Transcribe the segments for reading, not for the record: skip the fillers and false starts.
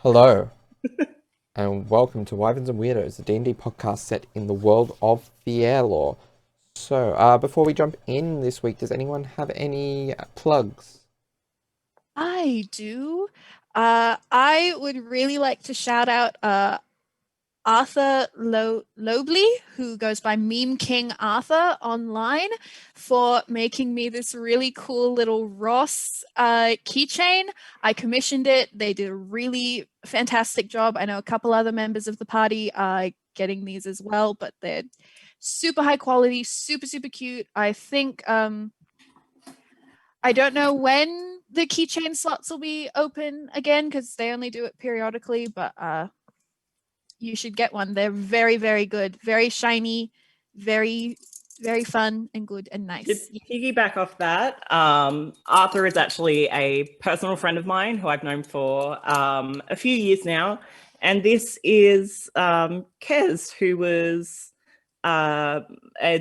Hello, and welcome to Wyverns and Weirdos, a D&D podcast set in the world of Fierlor. So, before we jump in this week, does anyone have any plugs? I do. I would really like to shout out Arthur Lobley, who goes by Meme King Arthur online, for making me this really cool little Ross keychain. I commissioned it. They did a really fantastic job. I know a couple other members of the party are getting these as well, but they're super high quality, super, super cute. I think I don't know when the keychain slots will be open again because they only do it periodically, but you should get one. They're very, very good, very shiny, very, very fun and good and nice. To piggyback off that, Arthur is actually a personal friend of mine who I've known for a few years now. And this is Kez, who was a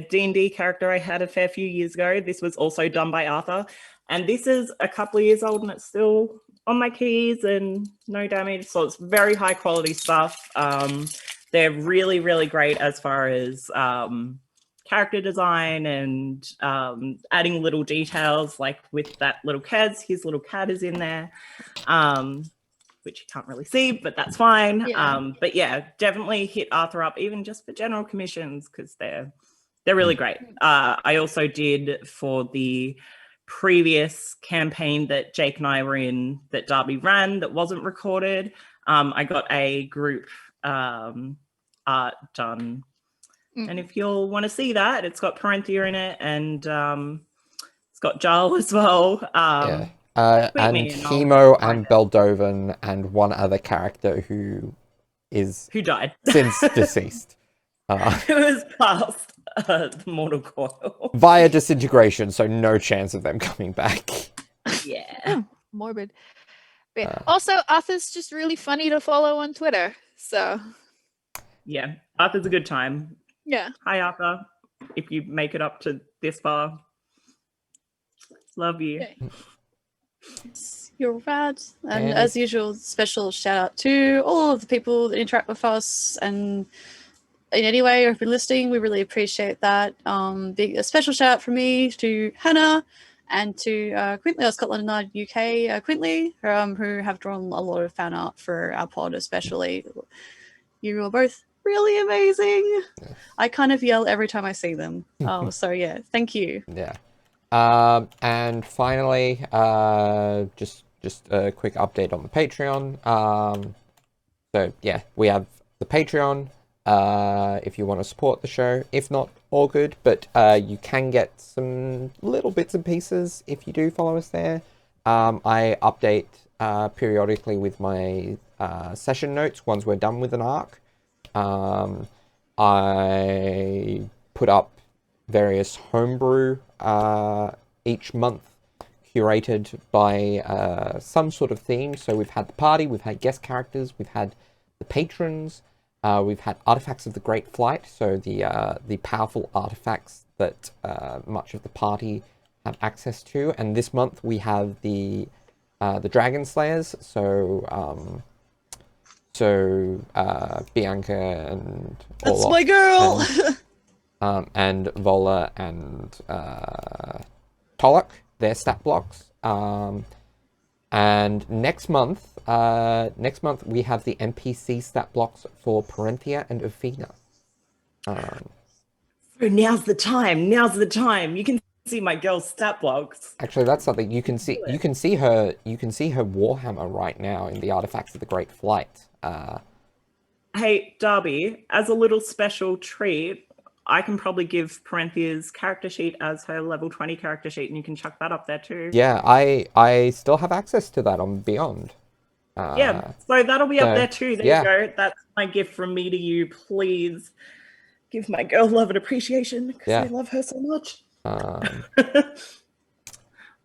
D&D character I had a fair few years ago. This was also done by Arthur. And this is a couple of years old and it's still on my keys and no damage. So it's very high quality stuff. They're really, really great as far as character design and adding little details, like with that little Kez, his little cat is in there, which you can't really see, but that's fine. Yeah. But yeah, definitely hit Arthur up, even just for general commissions, because they're really great. I also did for the previous campaign that Jake and I were in, that Darby ran, that wasn't recorded. I got a group art done. And if you'll want to see that, it's got Parenthea in it, and it's got Jarl as well. And Chemo and Beldovan and one other character who died since deceased. Who was past the mortal coil via disintegration, so no chance of them coming back. Yeah. Morbid. But yeah. Also, Arthur's just really funny to follow on Twitter. So yeah, Arthur's a good time. Yeah. Hi, Arthur. If you make it up to this far, love you. Okay. You're rad. And as usual, special shout out to all of the people that interact with us and in any way have been listening. We really appreciate that. A special shout out from me to Hannah and to Quintley of Scotland and UK, Quintley, who have drawn a lot of fan art for our pod, especially. You are both really amazing. Yeah. I kind of yell every time I see them. So yeah, thank you. Yeah. And finally, just a quick update on the Patreon. So yeah, we have the Patreon. If you want to support the show, if not, all good, but you can get some little bits and pieces if you do follow us there. I update periodically with my session notes once we're done with an arc. I put up various homebrew each month, curated by some sort of theme. So we've had the party, we've had guest characters, we've had the patrons, we've had artifacts of the Great Flight, so the powerful artifacts that much of the party have access to. And this month we have the Dragon Slayers, so Bianca and That's Orloff my girl! And Vola and Tolok, their stat blocks. And next month we have the NPC stat blocks for Parenthea and Athena. So now's the time. You can see my girl's stat blocks. Actually, that's something you can see. You can see her Warhammer right now in the Artifacts of the Great Flight. Hey, Darby, as a little special treat, I can probably give Parenthea's character sheet as her level 20 character sheet, and you can chuck that up there too. Yeah, I still have access to that on Beyond. Yeah, so that'll be up there too. There you go. That's my gift from me to you. Please give my girl love and appreciation, because I love her so much.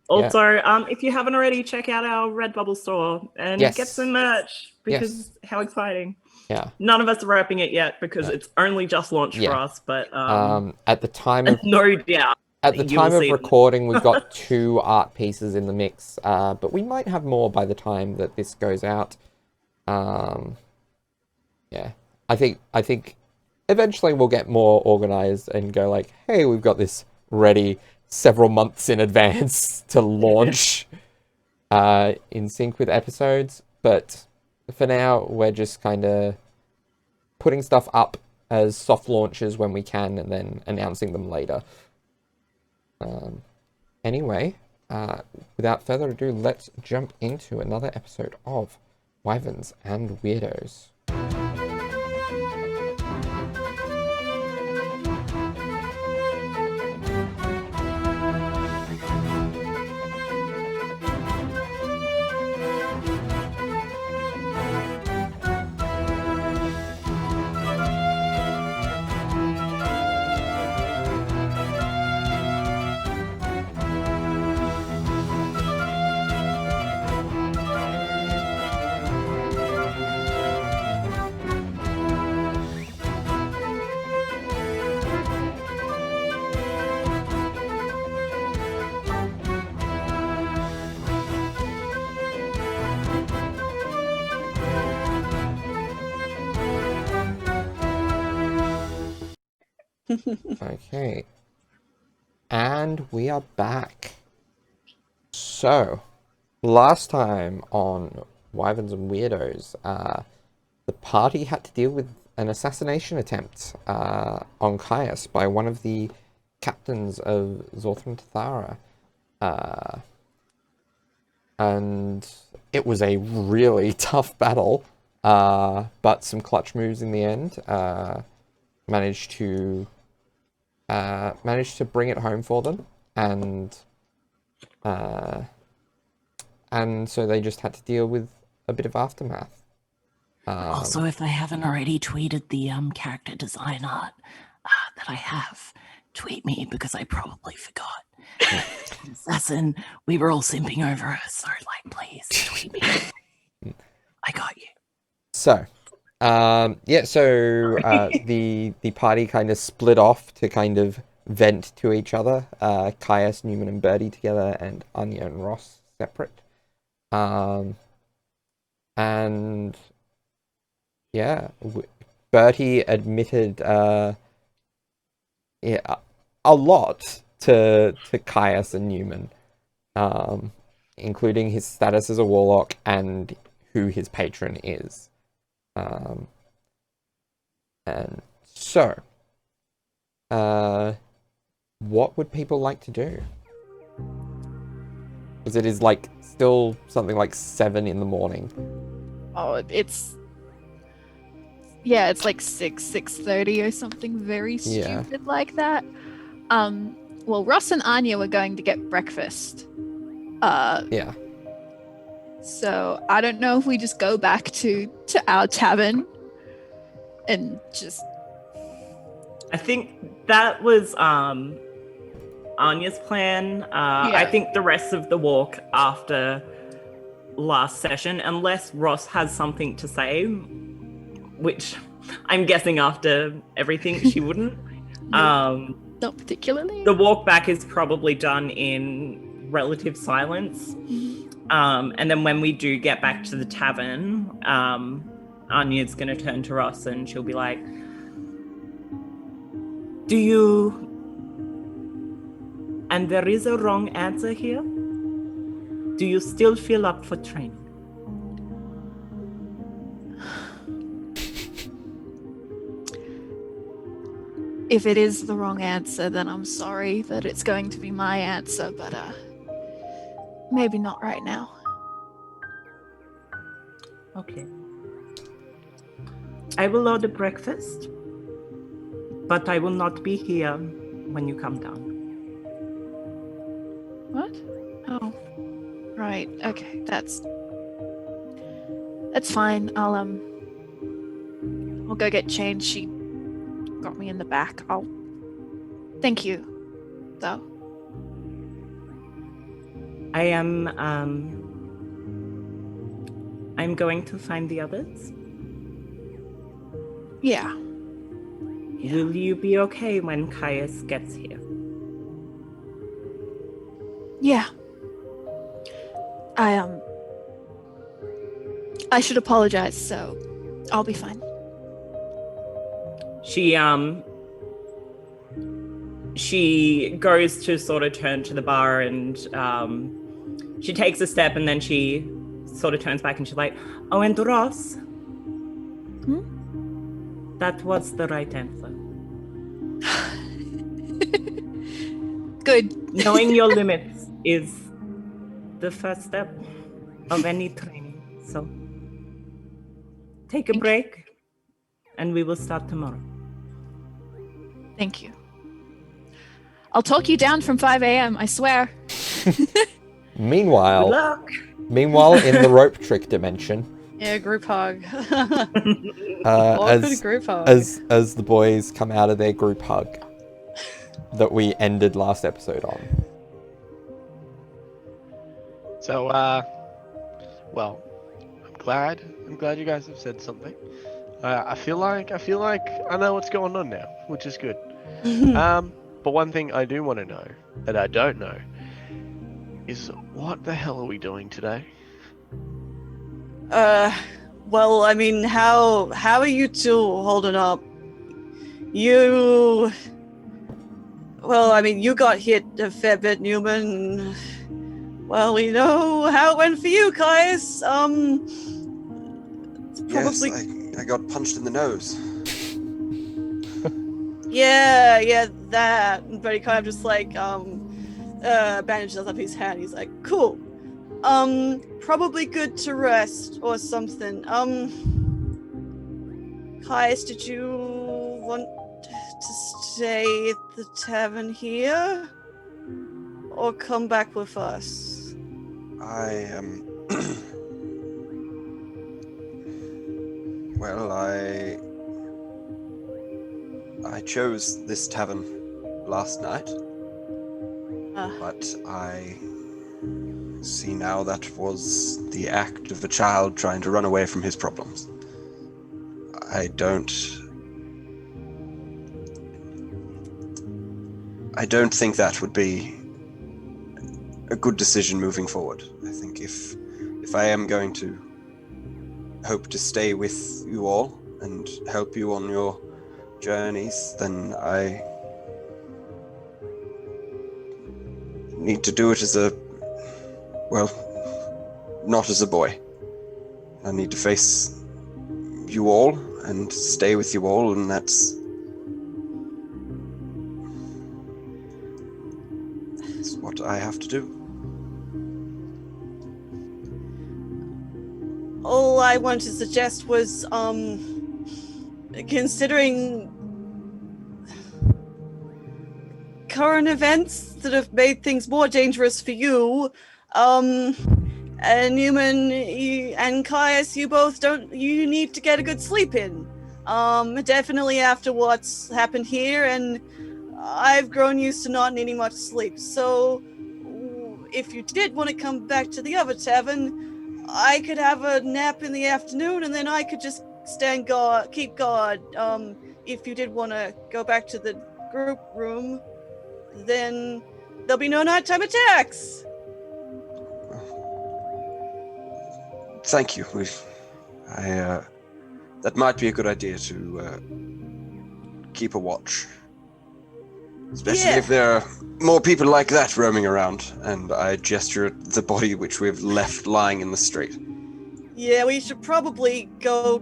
Also, if you haven't already, check out our Redbubble store and get some merch, because how exciting. Yeah. None of us are wrapping it yet because it's only just launched for us, but at the time of no doubt. At the time of recording, we've got 2 art pieces in the mix, but we might have more by the time that this goes out. Yeah, I think eventually we'll get more organized and go like, hey, we've got this ready several months in advance to launch in sync with episodes. But for now, we're just kind of putting stuff up as soft launches when we can and then announcing them later. Anyway, without further ado, let's jump into another episode of Wyverns and Weirdos. Okay. And we are back. So, last time on Wyverns and Weirdos, the party had to deal with an assassination attempt on Caius by one of the captains of Zorthran Tathara. And it was a really tough battle, but some clutch moves in the end managed to bring it home for them, and so they just had to deal with a bit of aftermath. Also, if I haven't already tweeted the character design art that I have, tweet me because I probably forgot. Assassin, we were all simping over her, so like, please tweet me. I got you. So, the party kind of split off to kind of vent to each other. Caius, Neumann, and Bertie together, and Anya and Ross separate. And yeah, Bertie admitted a lot to Caius and Neumann, including his status as a warlock and who his patron is. And so, what would people like to do? Because it is like still something like 7 in the morning. Oh, it's like 6:30 or something very stupid like that. Well, Ross and Anya were going to get breakfast. Yeah. So I don't know if we just go back to our tavern and just. I think that was Anya's plan. I think the rest of the walk after last session, unless Ross has something to say, which I'm guessing after everything she wouldn't. Not particularly. The walk back is probably done in relative silence. And then when we do get back to the tavern, Anya's going to turn to Ross and she'll be like, do you... And there is a wrong answer here? Do you still feel up for training? If it is the wrong answer, then I'm sorry that it's going to be my answer, but maybe not right now. Okay. I will order breakfast, but I will not be here when you come down. What? Oh, right. Okay, that's fine. I'll go get changed. She got me in the back. Thank you, though. I'm going to find the others. Yeah. Will you be okay when Caius gets here? Yeah. I should apologize, so I'll be fine. She goes to sort of turn to the bar, and she takes a step, and then she sort of turns back and she's like, "Oh, and Ross, that was the right answer. Good. Knowing your limits is the first step of any training. So take a break, and we will start tomorrow." Thank you. I'll talk you down from 5 a.m., I swear. Meanwhile, Good luck. in the rope trick dimension, Yeah, group hug. as Group hug. as the boys come out of their group hug that we ended last episode on. So, well, I'm glad you guys have said something. I feel like I know what's going on now, which is good. But one thing I do want to know that I don't know is what the hell are we doing today? Well, I mean, how are you two holding up? You got hit a fair bit, Neumann. Well, we know how it went for you, Caius. Probably... Yes, I got punched in the nose. Yeah, that. But he kind of just like bandages up his hand. He's like, cool. Probably good to rest or something. Caius, did you want to stay at the tavern here? Or come back with us? Well, I chose this tavern last night, but I see now that was the act of a child trying to run away from his problems. I don't think that would be a good decision moving forward. I think if I am going to hope to stay with you all and help you on your journeys, then I need to do it not as a boy. I need to face you all and stay with you all, and that's what I have to do. All I wanted to suggest was, considering current events that have made things more dangerous for you, and Neumann and Caius, you need to get a good sleep in. Definitely after what's happened here, and I've grown used to not needing much sleep. So if you did want to come back to the other tavern, I could have a nap in the afternoon, and then I could just keep guard. If you did want to go back to the group room, then there'll be no nighttime attacks. Thank you. That might be a good idea to keep a watch. Especially if there are more people like that roaming around, and I gesture at the body which we've left lying in the street. Yeah, we should probably go,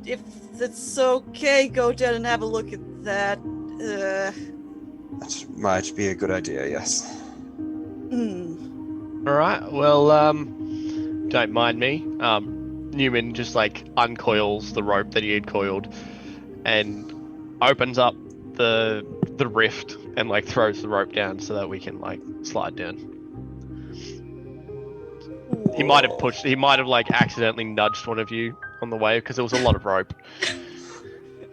if it's okay, go down and have a look at that. That might be a good idea, yes. Alright, well, don't mind me. Neumann just uncoils the rope that he had coiled and opens up the rift and throws the rope down so that we can slide down. He might have accidentally nudged one of you on the way because there was a lot of rope.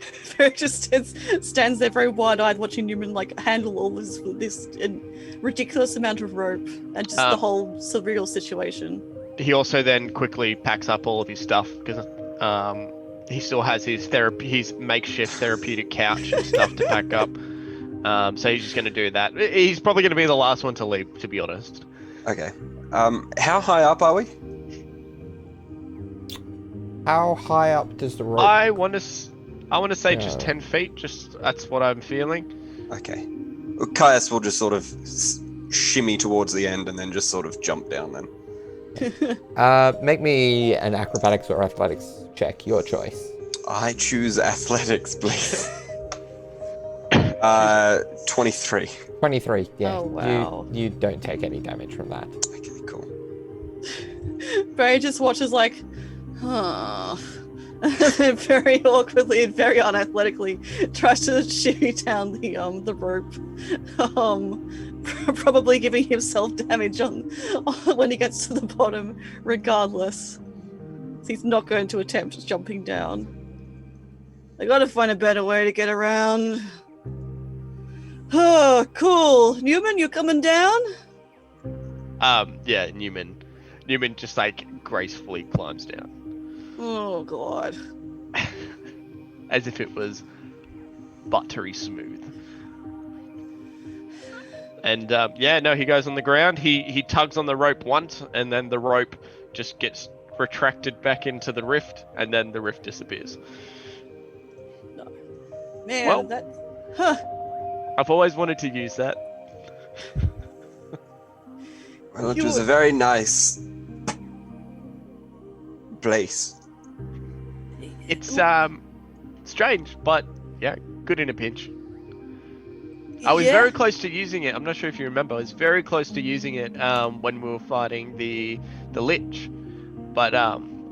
Ferric just stands there very wide-eyed watching Neumann handle all this ridiculous amount of rope and just the whole surreal situation. He also then quickly packs up all of his stuff because he still has his makeshift therapeutic couch and stuff to pack up. So he's just going to do that. He's probably going to be the last one to leave, to be honest. Okay. How high up are we? How high up does the rope? I want to say just 10 feet. Just that's what I'm feeling. Okay. Well, Caius will just sort of shimmy towards the end and then just sort of jump down then. Make me an acrobatics or athletics check, your choice. I choose athletics, please. 23. 23, yeah. Oh, wow. You don't take any damage from that. Okay, cool. Barry just watches like, huh. And then very awkwardly and very unathletically tries to shimmy down the rope, probably giving himself damage on when he gets to the bottom, regardless. He's not going to attempt jumping down. I gotta find a better way to get around. Oh, cool. Neumann, you coming down? Yeah, Neumann just like gracefully climbs down. Oh, God. As if it was buttery smooth. And he goes on the ground. He tugs on the rope once, and then the rope just gets retracted back into the rift, and then the rift disappears. No. Man, Well- that... Huh. I've always wanted to use that. Well, it was a very nice place. It's strange, but yeah, good in a pinch. I was very close to using it. I'm not sure if you remember. I was very close to using it when we were fighting the Lich, but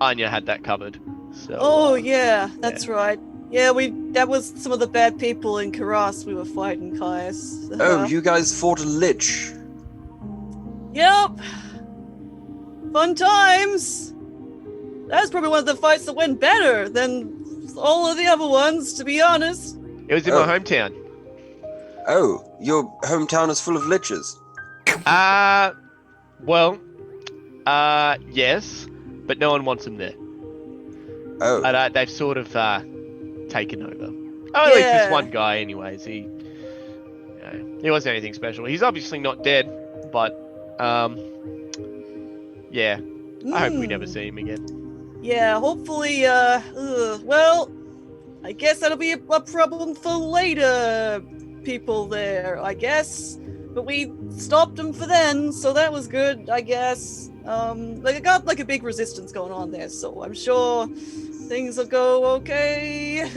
Anya had that covered. So. Oh yeah, that's right. Yeah, that was some of the bad people in Karas we were fighting, Caius. Oh, you guys fought a lich. Yep. Fun times. That was probably one of the fights that went better than all of the other ones, to be honest. It was in my hometown. Oh, your hometown is full of liches. Yes, but no one wants them there. Oh. But they've sort of taken over. Oh, at least this one guy, anyways. He wasn't anything special. He's obviously not dead, but yeah. I hope we never see him again. Yeah, hopefully. Well, I guess that'll be a problem for later people there, I guess. But we stopped them for then, so that was good, I guess. I got like a big resistance going on there, so I'm sure things will go okay.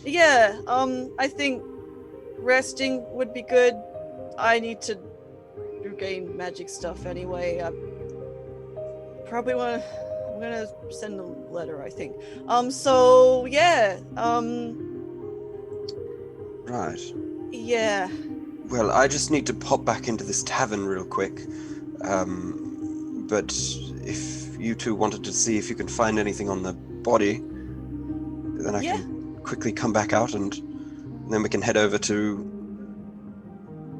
Yeah, I think resting would be good. I need to regain magic stuff anyway. I'm gonna send a letter, I think. So yeah, Right. yeah. Well, I just need to pop back into this tavern real quick. But if you two wanted to see if you can find anything on the body, then I can quickly come back out and then we can head over to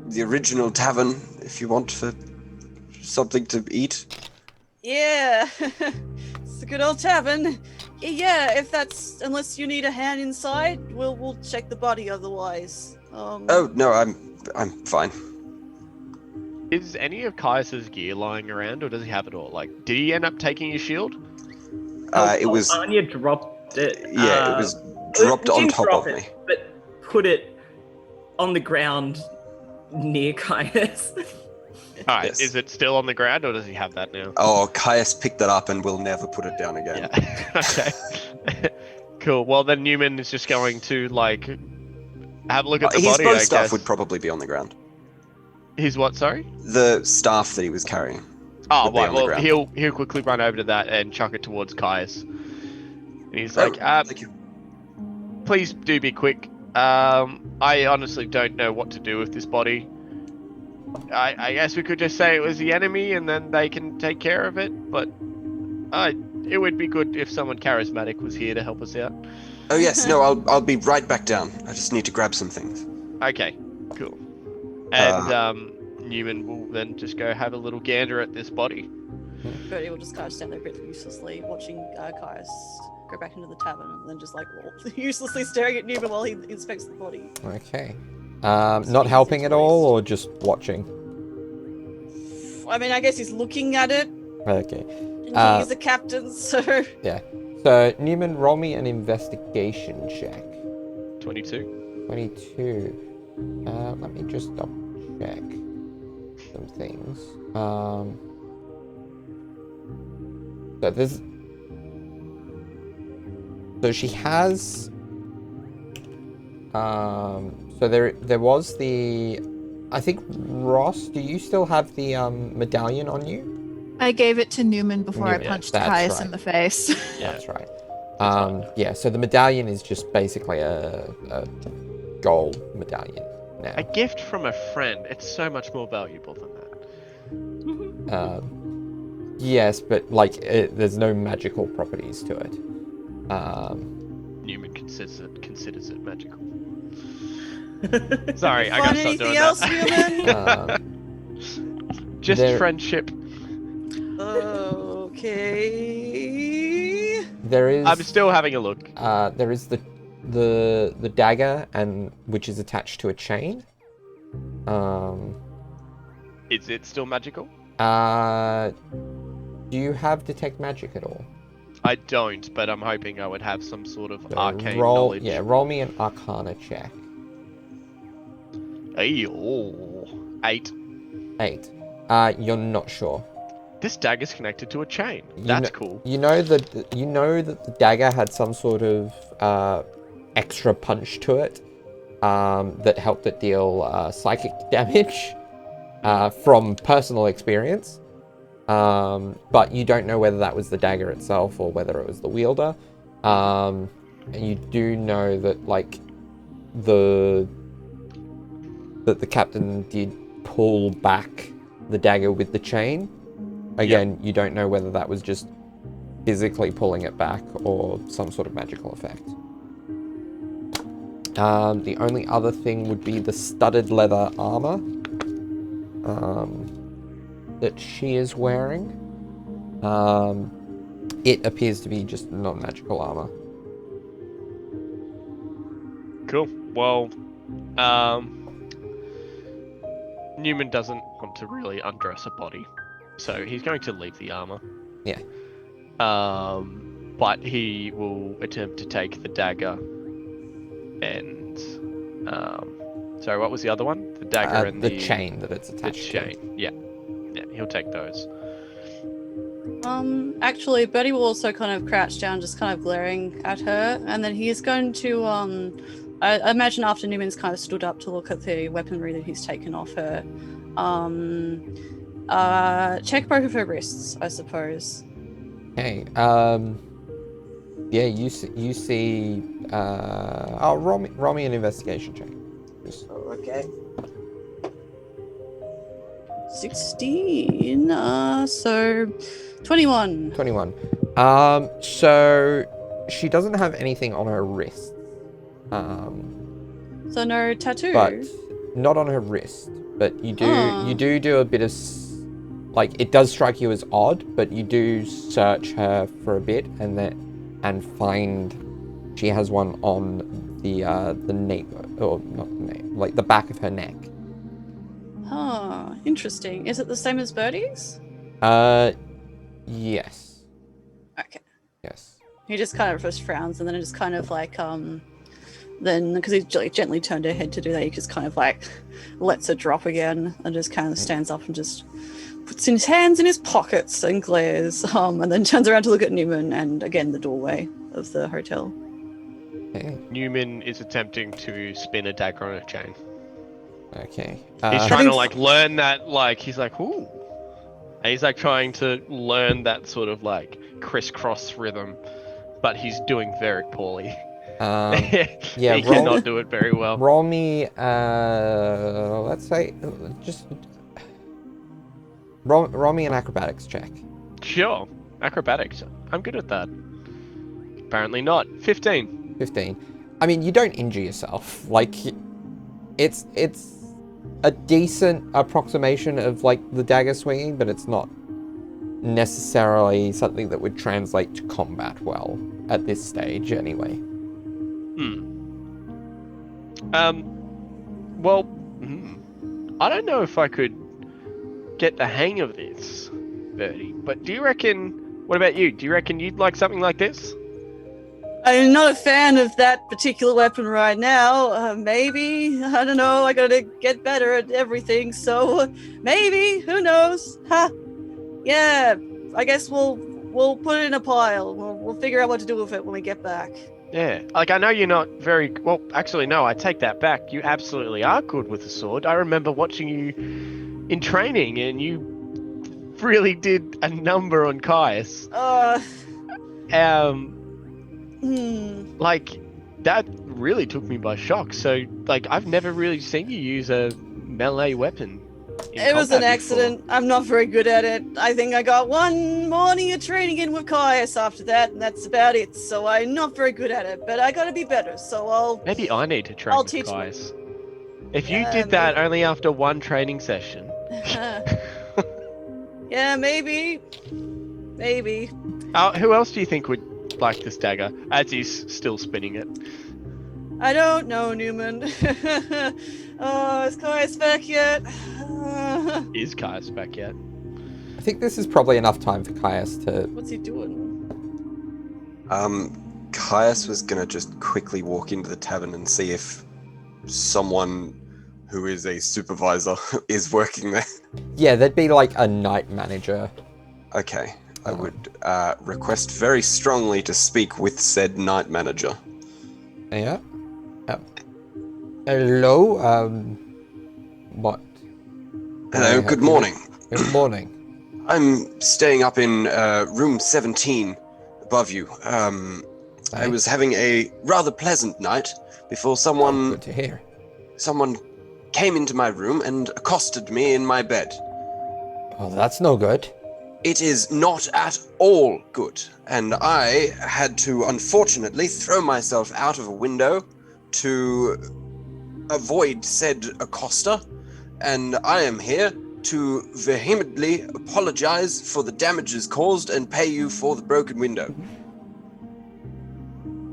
the original tavern if you want for something to eat. Yeah, it's a good old tavern. Yeah, if that's, unless you need a hand inside, we'll check the body otherwise. Oh no, I'm fine. Is any of Caius's gear lying around, or does he have it all? Like, did he end up taking his shield? It was. Anya dropped it. Yeah, it was dropped on top of me. But put it on the ground near Caius. Alright, Yes. is it still on the ground, or does he have that now? Oh, Caius picked it up and will never put it down again. Yeah. Okay. Cool. Well, then Neumann is just going to, like, have a look at the His body, bow I staff guess. would probably be on the ground. His what, sorry? The staff that he was carrying. Oh, would be right. on the Well, ground. he'll quickly run over to that and chuck it towards Caius. And he's Oh, like, thank you. please do be quick. I honestly don't know what to do with this body. I guess we could just say it was the enemy and then they can take care of it, but it would be good if someone charismatic was here to help us out. Oh yes, no, I'll be right back down. I just need to grab some things. Okay, cool. And Neumann will then just go have a little gander at this body. Bertie will just kind of stand there a bit uselessly, watching Caius go back into the tavern, and then just like uselessly staring at Neumann while he inspects the body. Okay. Not helping at all, or just watching? I mean, I guess he's looking at it. Okay. And he's the captain, so Yeah. So, Neumann, roll me an investigation check. 22. 22. Let me just double check some things. So there's... So she has... So there was the... I think, Ross, do you still have the medallion on you? I gave it to Neumann before I Neumann, punched that's Caius right. in the face. Yeah. That's right. Yeah, so the medallion is just basically a gold medallion now. A gift from a friend. It's so much more valuable than that. Yes, but like there's no magical properties to it. Neumann considers it magical. Sorry, I gotta stop anything doing else, that. Neumann? Just there- friendship. Okay. There is. I'm still having a look. There is the dagger, and which is attached to a chain. Is it still magical? Do you have detect magic at all? I don't, but I'm hoping I would have some sort of So arcane roll, knowledge. Yeah, roll me an Arcana check. Hey, oh, 8. 8. You're not sure. This dagger's connected to a chain. You That's kn- cool. You know that the dagger had some sort of extra punch to it that helped it deal psychic damage from personal experience. But you don't know whether that was the dagger itself or whether it was the wielder. And you do know that like the captain did pull back the dagger with the chain. Again, you don't know whether that was just physically pulling it back or some sort of magical effect. The only other thing would be the studded leather armor that she is wearing. It appears to be just non-magical armor. Cool. Well, Neumann doesn't want to really undress a body, so he's going to leave the armor. Yeah. But he will attempt to take the dagger and sorry, what was the other one? The dagger and the chain that it's the attached chain. Yeah, he'll take those. Actually, Bertie will also kind of crouch down, just kind of glaring at her, and then he is going to, I imagine after Newman's kind of stood up to look at the weaponry that he's taken off her, check both of her wrists, I suppose. Okay. Yeah, you see. Roll me an investigation check. Just- Okay. 16. So 21. 21. So she doesn't have anything on her wrist. So no tattoo. But not on her wrist. But you do a bit of like it does strike you as odd, but you do search her for a bit and find she has one on the nape, or not the nape, like the back of her neck. Huh, interesting. Is it the same as Birdie's? Yes. Okay. Yes. He just kind of just frowns, and then it just kind of like then because he gently turned her head to do that, he just kind of like lets her drop again and just kind of stands up and just puts his hands in his pockets and glares, and then turns around to look at Neumann and again the doorway of the hotel. Okay. Neumann is attempting to spin a dagger on a chain. Okay. He's trying to like learn that, like he's like, ooh. And he's like trying to learn that sort of like crisscross rhythm, but he's doing very poorly. Yeah. He cannot do it very well. Roll me. Let's say just roll me an acrobatics check. Sure, acrobatics. I'm good at that. Apparently not. 15. 15. I mean, you don't injure yourself. Like, it's a decent approximation of like the dagger swinging, but it's not necessarily something that would translate to combat well at this stage, anyway. Well, I don't know if I could get the hang of this, Bertie. But do you reckon? What about you? Do you reckon you'd like something like this? I'm not a fan of that particular weapon right now. Maybe, I don't know, I gotta get better at everything, so maybe, who knows? Ha! Yeah, I guess we'll put it in a pile. We'll figure out what to do with it when we get back. Yeah, like I know you're not very well. Actually, no, I take that back. You absolutely are good with a sword. I remember watching you in training, and you really did a number on Caius. Like that really took me by shock. So, like, I've never really seen you use a melee weapon. It was an combat accident. before. I'm not very good at it. I think I got one morning of training in with Caius after that, and that's about it. So I'm not very good at it, but I gotta be better. So Maybe I need to train I'll with teach you. Caius. If you did that only after one training session. Yeah, maybe. Who else do you think would like this dagger? As he's still spinning it. I don't know, Neumann. Is Caius back yet? Is Caius back yet? I think this is probably enough time for Caius to... What's he doing? Caius was gonna just quickly walk into the tavern and see if someone who is a supervisor is working there. Yeah, there'd be like a night manager. Okay, I would request very strongly to speak with said night manager. Yeah. Hello. What? Hello. Good morning. Good morning. I'm staying up in room 17 above you. I was having a rather pleasant night before someone. Good to hear. Someone came into my room and accosted me in my bed. Oh, that's no good. It is not at all good, and I had to unfortunately throw myself out of a window to avoid said accoster, and I am here to vehemently apologize for the damages caused and pay you for the broken window.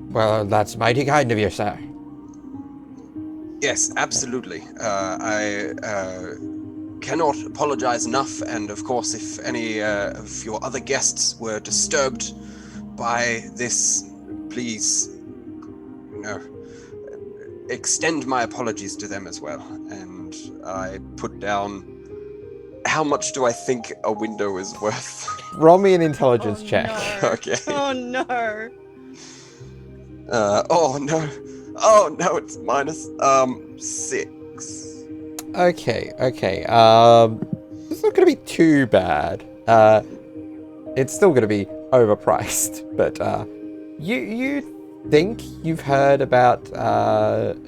Well, that's mighty kind of you, sir. Yes, absolutely. I cannot apologize enough, and of course, if any of your other guests were disturbed by this, please, extend my apologies to them as well. And I put down, how much do I think a window is worth? Roll me an intelligence check. No. Okay. Oh no. Oh no, it's minus 6. Okay. It's not gonna be too bad. It's still gonna be overpriced, but you think you've heard about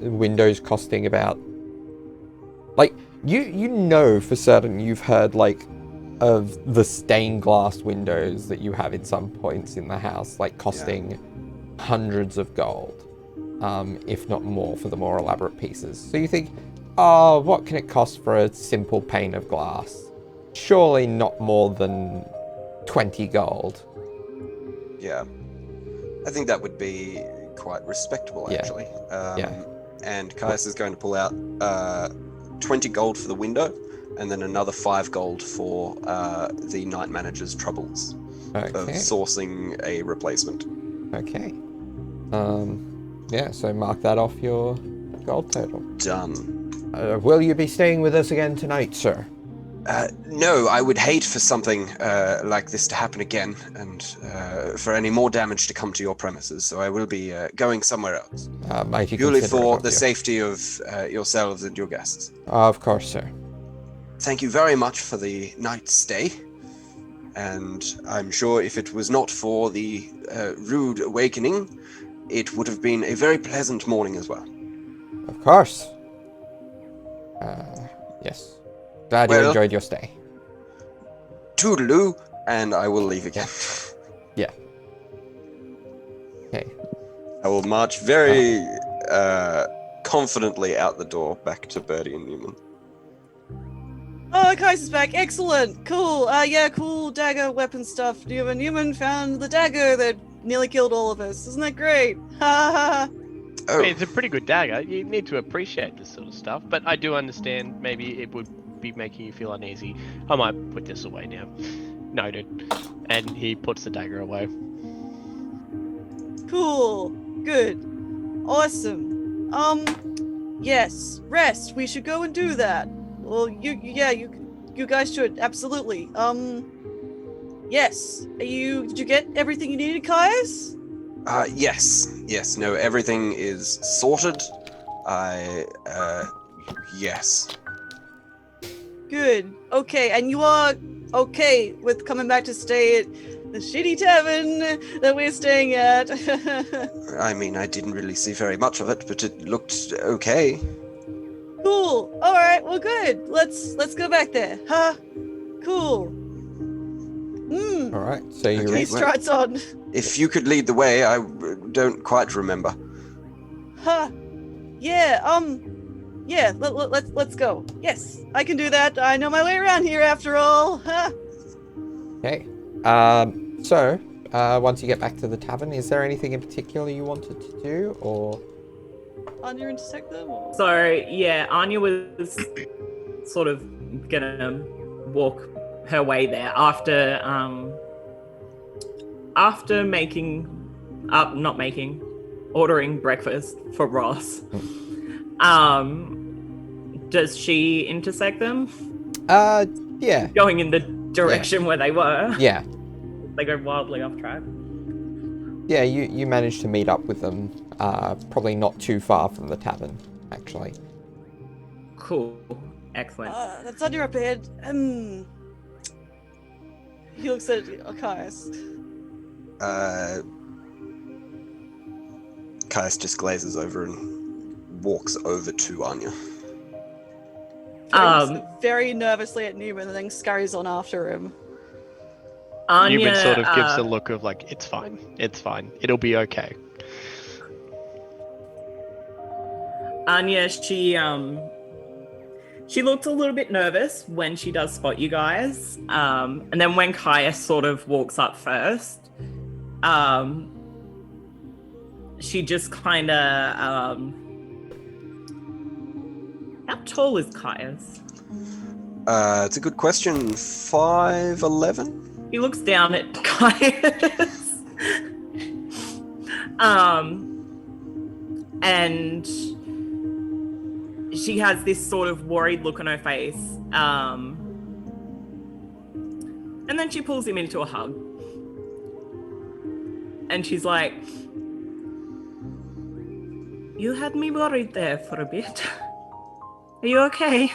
windows costing about, like, you know for certain you've heard like of the stained glass windows that you have in some points in the house, like costing hundreds of gold, if not more for the more elaborate pieces. So you think, oh, what can it cost for a simple pane of glass? Surely not more than 20 gold. Yeah. I think that would be quite respectable, actually. And Caius is going to pull out 20 gold for the window, and then another 5 gold for the night manager's troubles of sourcing a replacement. Okay. So mark that off your gold total. Done. Will you be staying with us again tonight, sir? No, I would hate for something like this to happen again, and for any more damage to come to your premises, so I will be going somewhere else. Purely for the safety of yourselves and your guests. Of course, sir. Thank you very much for the night's stay, and I'm sure if it was not for the rude awakening, it would have been a very pleasant morning as well. Of course. Yes. Glad you enjoyed your stay. Toodaloo, and I will leave again. Yeah. Okay. I will march very confidently out the door back to Birdie and Neumann. Oh, Caius is back. Excellent. Cool. Cool dagger weapon stuff. Neumann found the dagger that nearly killed all of us. Isn't that great? Ha ha. I mean, it's a pretty good dagger. You need to appreciate this sort of stuff, but I do understand maybe it would be making you feel uneasy. I might put this away now. Noted. And he puts the dagger away. Cool. Good. Awesome. Yes. Rest. We should go and do that. Well, you guys should absolutely. Yes. Did you get everything you needed, Caius? Yes. No, everything is sorted. Yes. Good. Okay, and you are okay with coming back to stay at the shitty tavern that we're staying at? I mean, I didn't really see very much of it, but it looked okay. Cool. All right. Well, good. Let's go back there. Huh? Cool. All right. So you Okay. He strides on. If you could lead the way, I don't quite remember. Huh? Yeah. Yeah. Let's go. Yes, I can do that. I know my way around here, after all. Huh? okay. So once you get back to the tavern, is there anything in particular you wanted to do, or? Anya intersect them? Or? So yeah, Anya was sort of gonna walk her way there after ordering breakfast for Ross. Does she intersect them? Yeah. Going in the direction where they were. Yeah. They go wildly off track. Yeah, you managed to meet up with them, probably not too far from the tavern, actually. Cool. Excellent. That's under up ahead. He looks at Caius. Caius just glazes over and walks over to Anya. Very nervously at Neumann and then scurries on after him. Anya Neumann sort of gives a look of like, it's fine, it'll be okay. Anya, she looks a little bit nervous when she does spot you guys. And then when Caius sort of walks up first, she just kind of, how tall is Caius? It's a good question. 5'11"? He looks down at Caius. And she has this sort of worried look on her face. And then she pulls him into a hug. And she's like, you had me worried there for a bit. Are you okay?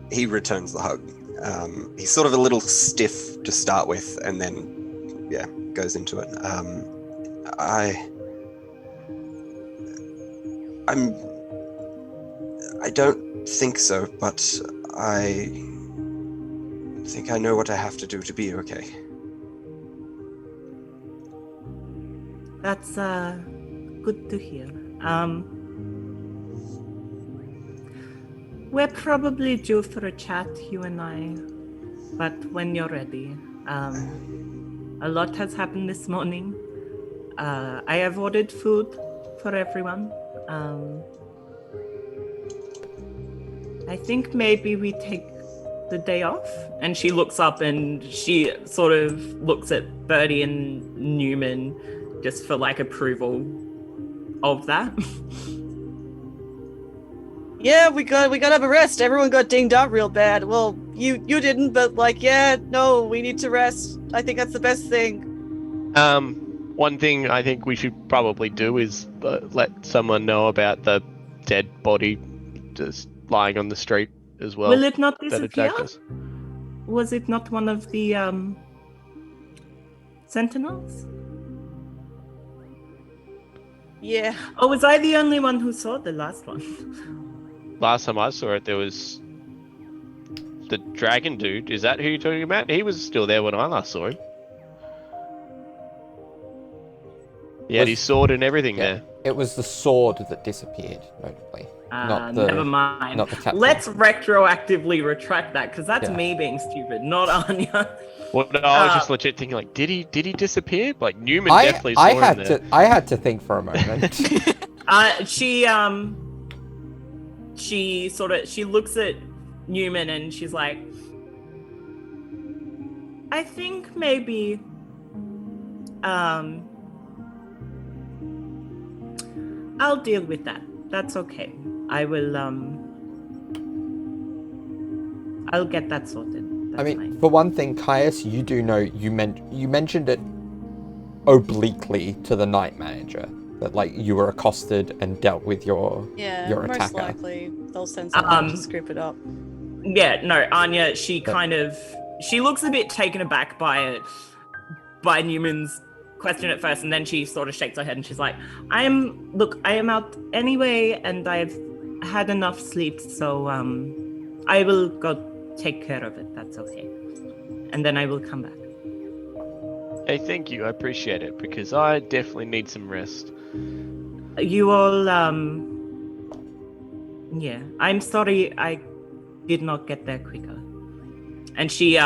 He returns the hug. He's sort of a little stiff to start with, and then, yeah, goes into it. I don't think so, but I think I know what I have to do to be okay. That's good to hear. We're probably due for a chat, you and I, but when you're ready. A lot has happened this morning. I have ordered food for everyone. I think maybe we take the day off. And she looks up and she sort of looks at Birdie and Neumann just for like approval of that. Yeah, we gotta have a rest. Everyone got dinged up real bad. Well, you didn't, but like, yeah, no, we need to rest. I think that's the best thing. One thing I think we should probably do is let someone know about the dead body just lying on the street as well. Will it not that disappear? attacked us. Was it not one of the sentinels? Yeah. Oh, was I the only one who saw the last one? Last time I saw it, there was the dragon dude. Is that who you're talking about? He was still there when I last saw him. He had his sword and everything there. It was the sword that disappeared, notably. Not the, never mind. Not the tap. Let's retroactively retract that, because that's me being stupid, not Anya. Well, no, I was just legit thinking, like, did he disappear? Like, Neumann definitely saw him there. I had to think for a moment. She looks at Neumann and she's like, I think maybe I'll deal with that. That's okay. I will, I'll get that sorted. That's I mean, fine. for one thing, Caius, you do know you mentioned it obliquely to the night manager that like you were accosted and dealt with your most attacker. likely they'll send someone to scoop it up. Yeah, no, Anya, she looks a bit taken aback by Newman's question at first, and then she sort of shakes her head and she's like, I am out anyway, and I've had enough sleep, so I will go take care of it. That's okay. And then I will come back. Hey, thank you. I appreciate it because I definitely need some rest. You all, yeah. I'm sorry I did not get there quicker. And she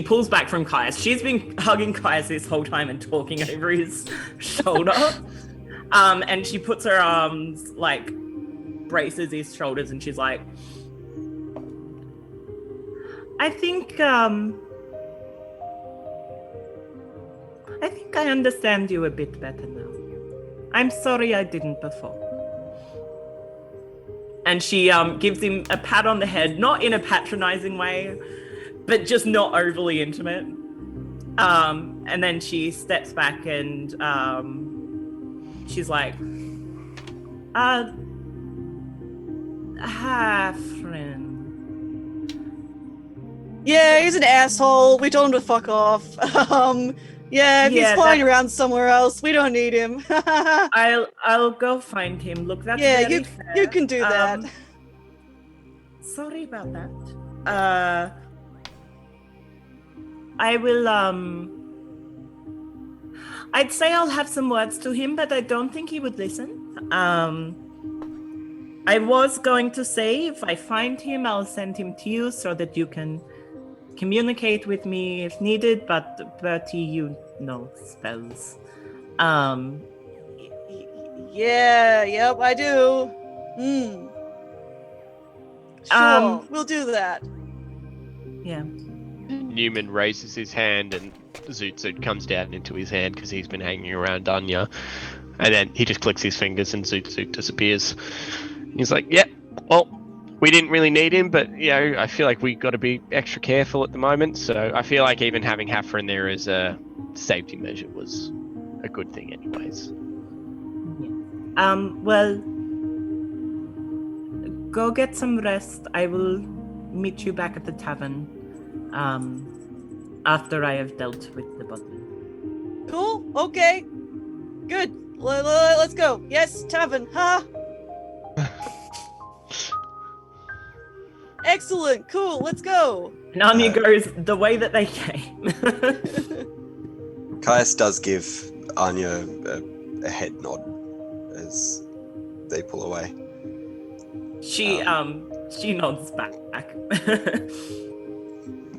pulls back from Caius. She's been hugging Caius this whole time and talking over his shoulder. And she puts her arms, like, braces his shoulders, and she's like, I think I understand you a bit better now. I'm sorry I didn't before. And she gives him a pat on the head, not in a patronizing way, but just not overly intimate. And then she steps back and she's like, hi, friend. Yeah, he's an asshole. We told him to fuck off. Yeah, if he's flying around somewhere else, we don't need him. I'll go find him. Look, that's very fair. You can do that. Sorry about that. I will, I'd say I'll have some words to him, but I don't think he would listen. I was going to say, if I find him, I'll send him to you so that you can communicate with me if needed, but Bertie, you know spells. Yep, I do. Sure, we'll do that. Yeah. Neumann raises his hand and Zoot Suit comes down into his hand because he's been hanging around Anya. And then he just clicks his fingers and Zoot Suit disappears. He's like, yeah, well, we didn't really need him, but, you know, I feel like we got to be extra careful at the moment. So I feel like even having Hafra in there as a safety measure was a good thing anyways. Well, go get some rest. I will meet you back at the tavern after I have dealt with the body. Cool, okay. Good, let's go. Yes, tavern, huh? Excellent, cool, let's go. And Anya goes the way that they came. Caius does give Anya a head nod as they pull away. She nods back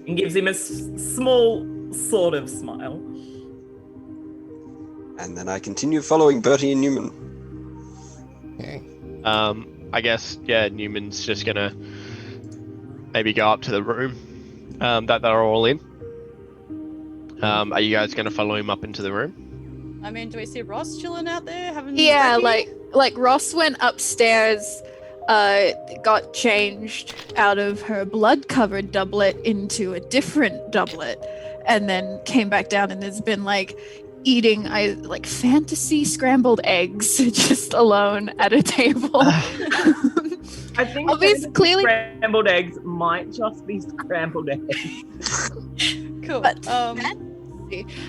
and gives him a small sort of smile. And then I continue following Bertie and Neumann. Okay. I guess, yeah, Newman's just gonna maybe go up to the room that they're all in. Are you guys gonna follow him up into the room? I mean, do we see Ross chilling out there? Yeah, like Ross went upstairs, got changed out of her blood-covered doublet into a different doublet, and then came back down and has been like eating like fantasy scrambled eggs just alone at a table. I think clearly scrambled eggs might just be scrambled eggs. Cool. But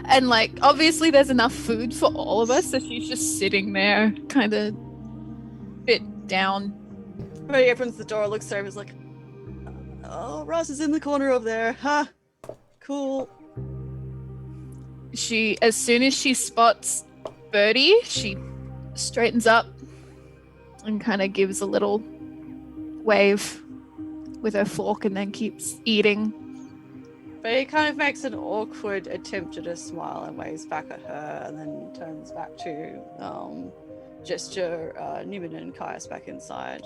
and like obviously there's enough food for all of us, so she's just sitting there kind of bit down. Everybody opens the door, looks over, is like, oh, Ross is in the corner over there, huh? Cool. She, as soon as she spots Birdie, she straightens up and kind of gives a little wave with her fork and then keeps eating. But he kind of makes an awkward attempt at a smile and waves back at her and then turns back to gesture Neumann and Caius back inside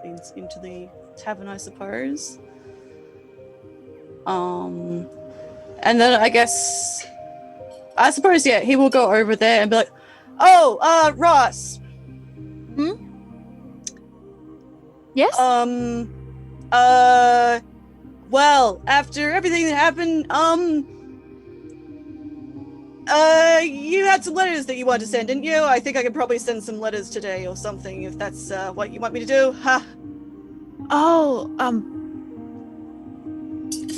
into the tavern, I suppose. And then I guess I suppose, yeah, he will go over there and be like, "Oh, Ross. Yes? Well, after everything that happened, you had some letters that you wanted to send, didn't you? I think I could probably send some letters today or something, if that's, what you want me to do. Ha! Oh,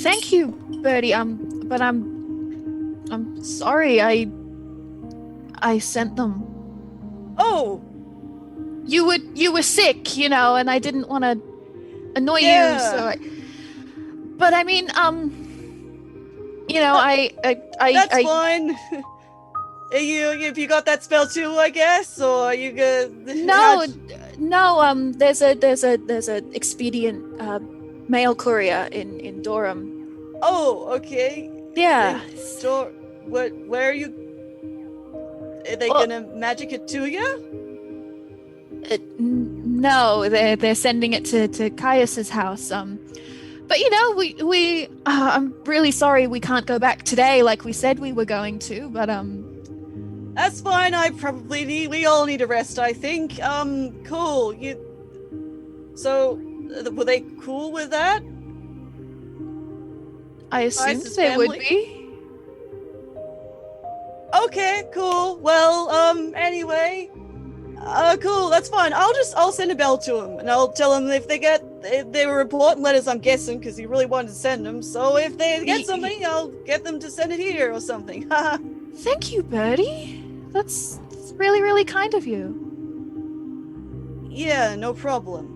thank you, Birdie. But I'm sorry. I sent them. Oh! You were sick, you know, and I didn't want to annoy Yeah. you, so but I mean, you know, That's fine. If you got that spell too, I guess, or you good? No, there's a expedient mail courier in Durham. Oh, okay. Yeah. So, where are you? Are they gonna magic it to you? No, they're sending it to Caius's house. But you know, we I'm really sorry we can't go back today like we said we were going to. But That's fine. We all need a rest, I think. Cool. So, were they cool with that? I assumed Caius's they would family? be. Okay, cool. Well, anyway. Cool, that's fine. I'll send a bell to him, and I'll tell him if they were important letters, I'm guessing, because he really wanted to send them. So if they get something, I'll get them to send it here or something. Haha. Thank you, Birdie. That's really, really kind of you. Yeah, no problem.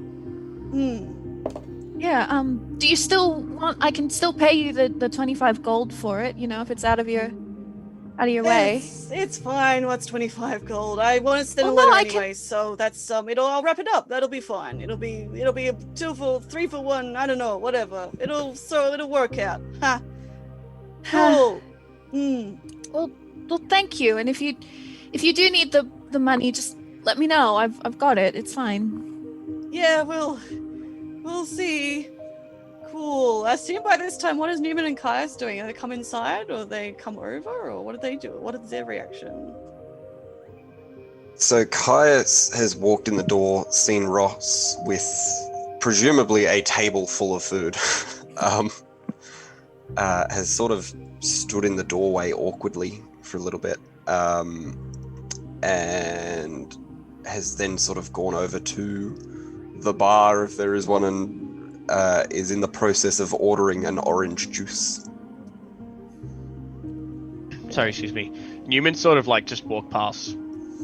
Yeah, do you still want... I can still pay you the 25 gold for it, you know, if it's out of your way. It's fine. What's 25 gold? I want to send a Well, no, letter I anyway, so that's I'll wrap it up. That'll be fine. It'll be a 2 for 3 for 1. I don't know, whatever. It'll work out. Ha. Cool. Well, thank you. And if you do need the money, just let me know. I've got it. It's fine. Yeah, we'll see. Cool. I assume by this time, what is Neumann and Caius doing? Are they come inside, or they come over, or what do they do? What is their reaction? So Caius has walked in the door, seen Ross with presumably a table full of food. Has sort of stood in the doorway awkwardly for a little bit, and has then sort of gone over to the bar, if there is one, and is in the process of ordering an orange juice. Sorry, excuse me. Neumann sort of like just walked past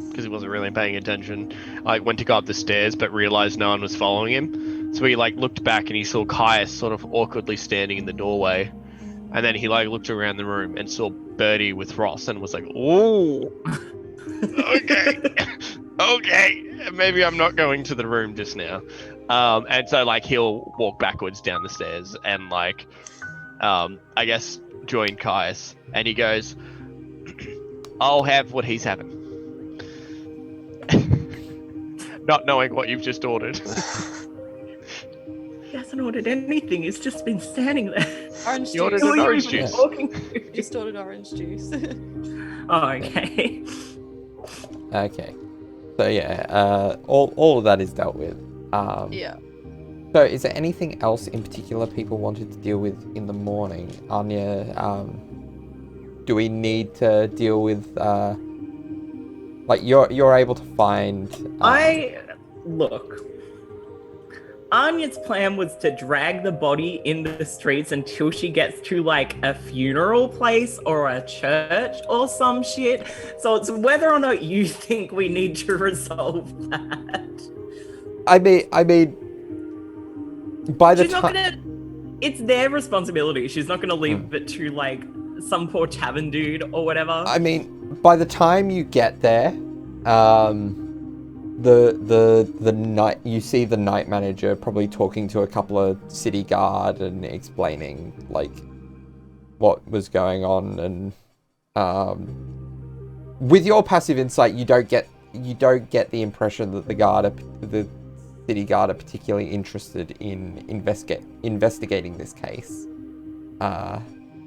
because he wasn't really paying attention. I went to go up the stairs but realized no one was following him. So he like looked back and he saw Caius sort of awkwardly standing in the doorway. And then he like looked around the room and saw Birdie with Ross and was like, "Oh, okay, okay, maybe I'm not going to the room just now." And so like he'll walk backwards down the stairs and like, I guess join Caius, and he goes, "I'll have what he's having," not knowing what you've just ordered. He hasn't ordered anything. He's just been standing there. Orange He ordered juice. an orange juice. Just ordered orange juice. Oh, okay. Okay. So yeah, all of that is dealt with. Yeah. So is there anything else in particular people wanted to deal with in the morning? Anya, do we need to deal with, like you're able to find... Look. Anya's plan was to drag the body in the streets until she gets to like a funeral place or a church or some shit. So it's whether or not you think we need to resolve that. I mean, by the She's not time... gonna... It's their responsibility. She's not gonna leave it to like some poor tavern dude or whatever. I mean, by the time you get there, the night you see the night manager probably talking to a couple of city guard and explaining like what was going on, and with your passive insight, you don't get the impression that the city guard are particularly interested in investigating this case.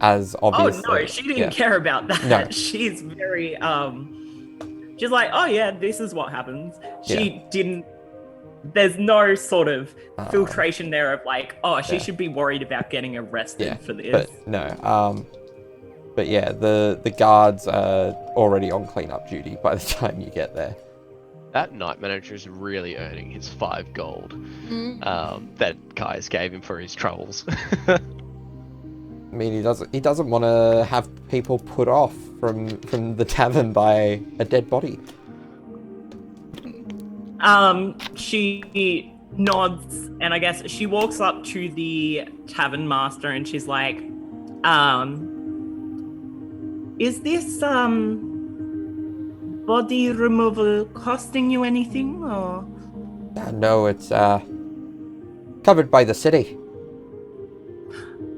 as obviously. Oh no, she didn't care about that. No. She's very she's like, oh yeah, this is what happens. She didn't. There's no sort of filtration there of like, oh, she should be worried about getting arrested for this. But no. But yeah, the guards are already on cleanup duty by the time you get there. That night manager is really earning his 5 gold that Kai's gave him for his troubles. I mean, he doesn't want to have people put off from the tavern by a dead body. She nods, and I guess she walks up to the tavern master, and she's like, is this body removal costing you anything, or? No, it's covered by the city.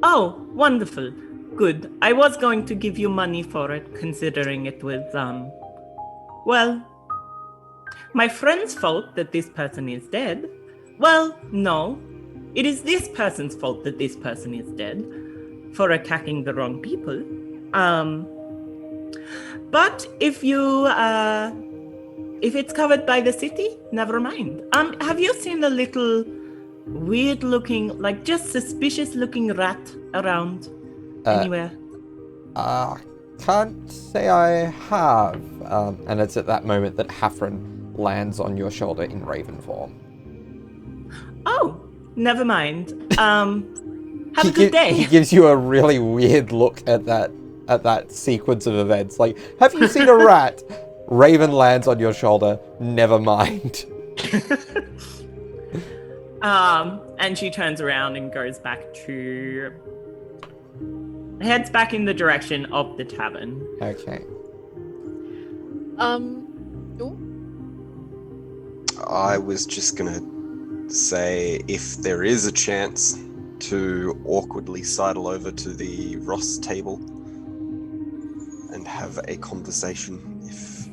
Oh, wonderful. Good. I was going to give you money for it, considering it was, well, my friend's fault that this person is dead. Well, no. It is this person's fault that this person is dead for attacking the wrong people. But if you, if it's covered by the city, never mind. Have you seen a little weird looking, like just suspicious looking rat around anywhere? Can't say I have. And it's at that moment that Hafren lands on your shoulder in raven form. Oh, never mind. Have a good day. He gives you a really weird look at that sequence of events. Like, have you seen a rat? Raven lands on your shoulder. Never mind. And she turns around and heads back in the direction of the tavern. Okay. I was just gonna say, if there is a chance to awkwardly sidle over to the Ross table and have a conversation, if...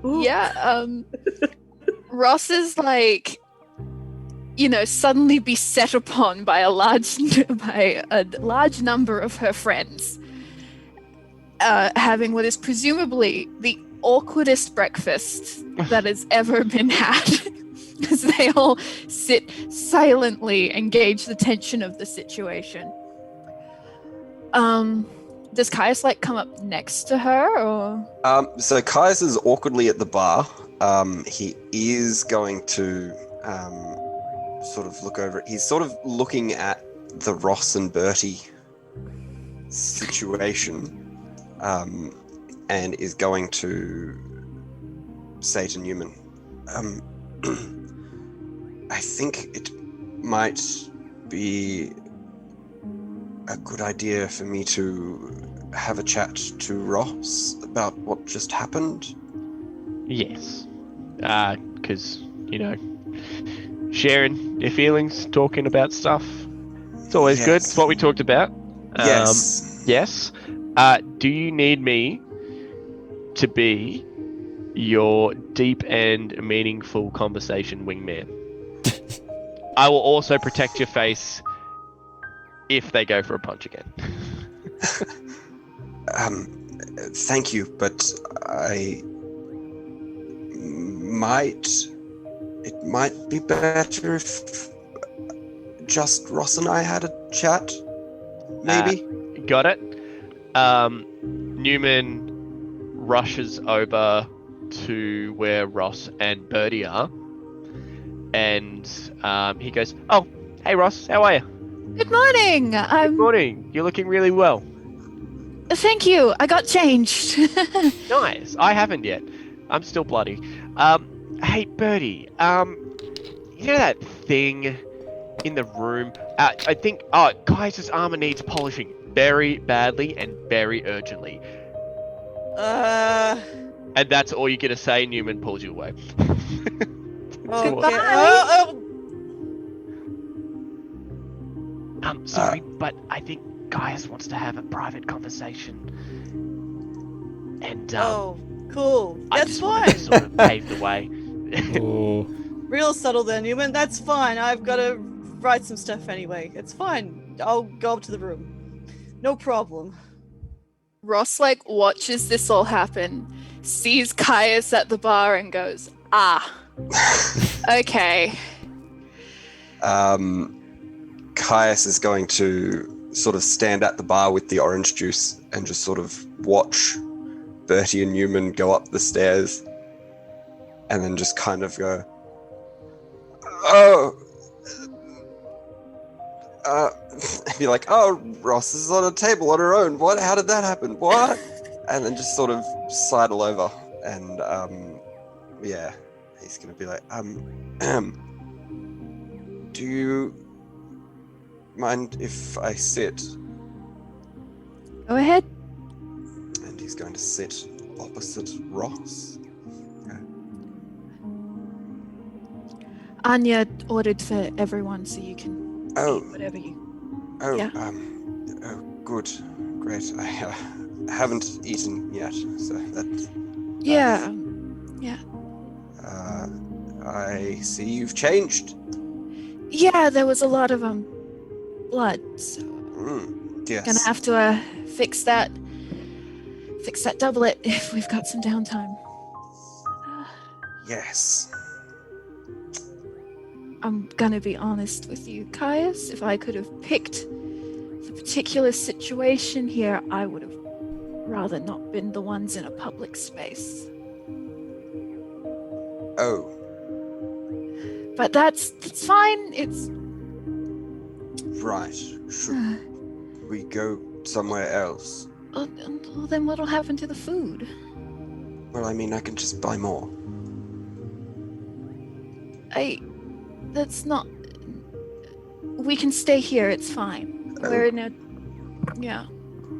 Yeah, Ross is like, suddenly beset upon by a large number of her friends, having what is presumably the awkwardest breakfast that has ever been had, as they all sit silently and gauge the tension of the situation. Does Caius come up next to her, or? So Caius is awkwardly at the bar. He is going to sort of look over it. He's sort of looking at the Ross and Bertie situation, and is going to say to Neumann, I think it might be a good idea for me to have a chat to Ross about what just happened. Yes. Because, sharing your feelings, talking about stuff, it's always good. It's what we talked about. Yes. Yes. Do you need me to be your deep and meaningful conversation wingman? I will also protect your face if they go for a punch again. Thank you, but it might be better if just Ross and I had a chat, maybe? Got it. Neumann rushes over to where Ross and Birdie are, and he goes, "Oh, hey Ross, how are you?" Good morning. Good morning. You're looking really well. Thank you. I got changed. Nice. I haven't yet. I'm still bloody. Hey Birdie. You know that thing in the room? I think. Oh, Guy's armor needs polishing very badly and very urgently. And that's all you get to say. Neumann pulls you away. Goodbye. Sorry, but I think Gaius wants to have a private conversation. And cool. I That's just fine. wanted to sort of pave the way. Real subtle there, Neumann. That's fine. I've got to write some stuff anyway. It's fine. I'll go up to the room. No problem. Ross watches this all happen, sees Caius at the bar and goes, okay. Caius is going to sort of stand at the bar with the orange juice and just sort of watch Bertie and Neumann go up the stairs and then just kind of go, be like, oh, Ross is on a table on her own. What? How did that happen? What? And then just sort of sidle over and, yeah, he's going to be like, do you mind if I sit? Go ahead. And he's going to sit opposite Ross. Anya ordered for everyone, so you can eat whatever you... Oh, good. Great. I haven't eaten yet, so that's... Yeah. I see you've changed. Yeah, there was a lot of, blood, so... Yes. Gonna have to, fix that doublet if we've got some downtime. Yes. I'm gonna be honest with you, Caius. If I could have picked the particular situation here, I would have rather not been the ones in a public space. Oh. But that's fine. It's Right. Should we go somewhere else? well, then what'll happen to the food? Well, I mean, I can just buy more. That's not... We can stay here, it's fine. Oh. We're in a... Yeah.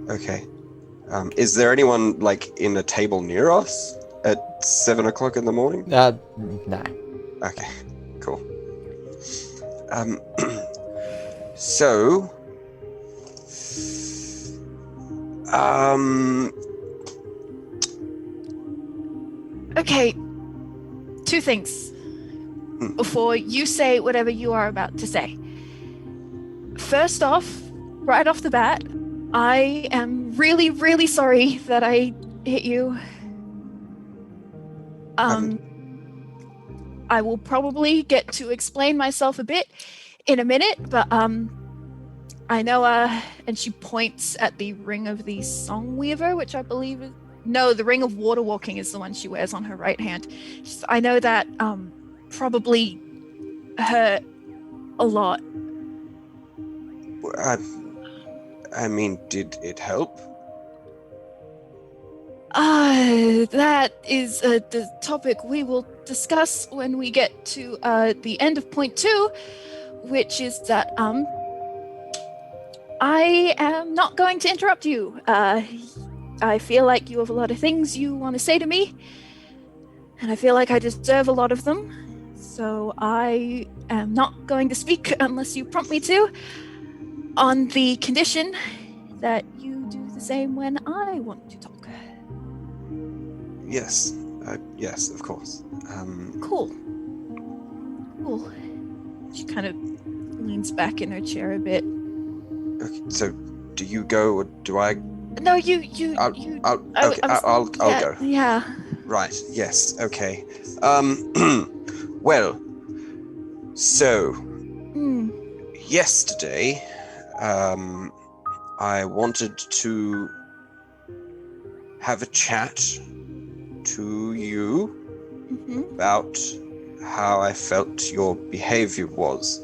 Okay. Is there anyone, in a table near us at 7 o'clock in the morning? No. Okay, cool. So... Okay. 2 things. Before you say whatever you are about to say. First off, right off the bat, I am really, really sorry that I hit you. I will probably get to explain myself a bit in a minute, but I know, and she points at the ring of the Songweaver, which I believe is... No, the ring of water walking is the one she wears on her right hand. I know that, probably hurt a lot. I mean, did it help? That is the topic we will discuss when we get to the end of point 2, which is that I am not going to interrupt you. I feel like you have a lot of things you want to say to me, and I feel like I deserve a lot of them. So I am not going to speak unless you prompt me to, on the condition that you do the same when I want to talk. Yes. Yes, of course. Cool. She kind of leans back in her chair a bit. Okay, so do you go or do I? No, you. I'll go. Yeah. Right. Yes. Okay. Well. So. Yesterday, I wanted to have a chat to you about how I felt your behavior was.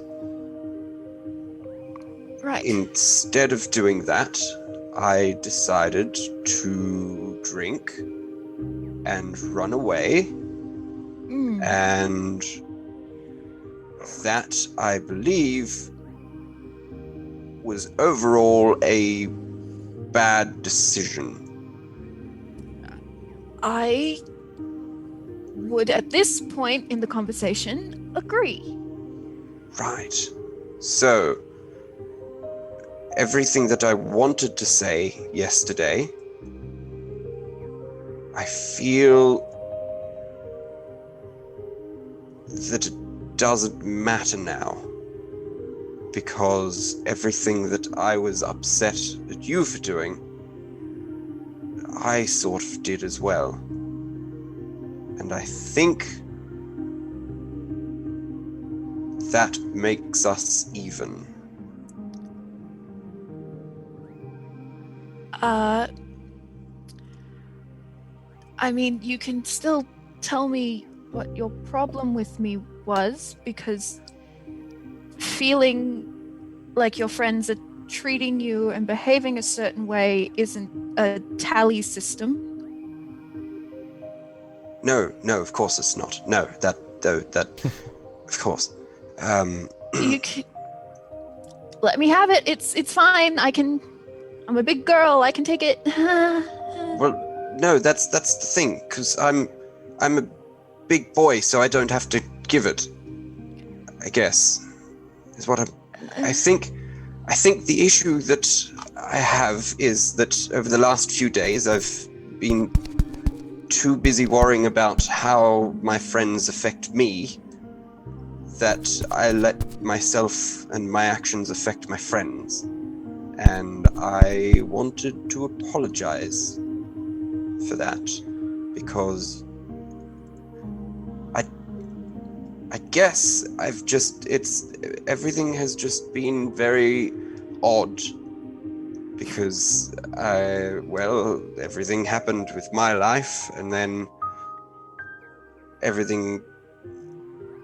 Right. Instead of doing that, I decided to drink and run away. And that, I believe, was overall a bad decision. I would, at this point in the conversation, agree. Right. So, everything that I wanted to say yesterday, I feel that it doesn't matter now. because everything that I was upset at you for doing, I sort of did as well. And I think that makes us even. I mean, you can still tell me what your problem with me was, because feeling like your friends are treating you and behaving a certain way isn't a tally system. No, of course it's not. No, that, of course. You can let me have it. It's fine. I'm a big girl. I can take it. Well, no, that's the thing, because I'm a big boy, so I don't have to give it. I guess is what I think the issue that I have is that over the last few days I've been too busy worrying about how my friends affect me that I let myself and my actions affect my friends. And I wanted to apologize for that, because I guess everything has just been very odd, because everything happened with my life, and then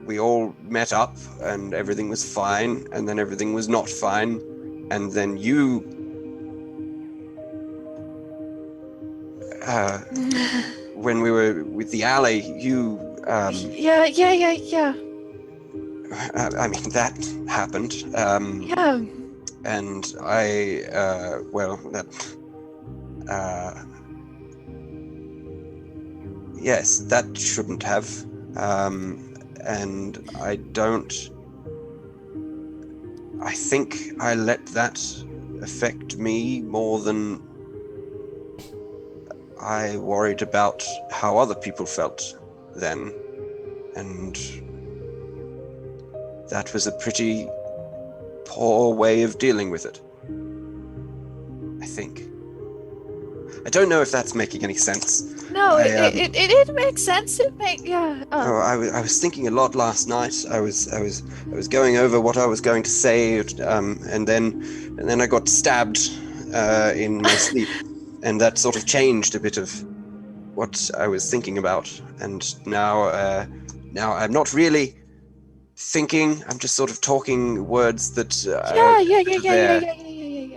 we all met up and everything was fine, and then everything was not fine, and then you when we were with the alley, you Yeah. I mean, that happened. Yeah. And yes, that shouldn't have. And I think I let that affect me more than I worried about how other people felt then. And that was a pretty poor way of dealing with it, I think. I don't know if that's making any sense. No, it makes sense. I was thinking a lot last night. I was going over what I was going to say, and then I got stabbed in my sleep, and that sort of changed a bit of what I was thinking about. And now I'm not really thinking. I'm just sort of talking words that Yeah.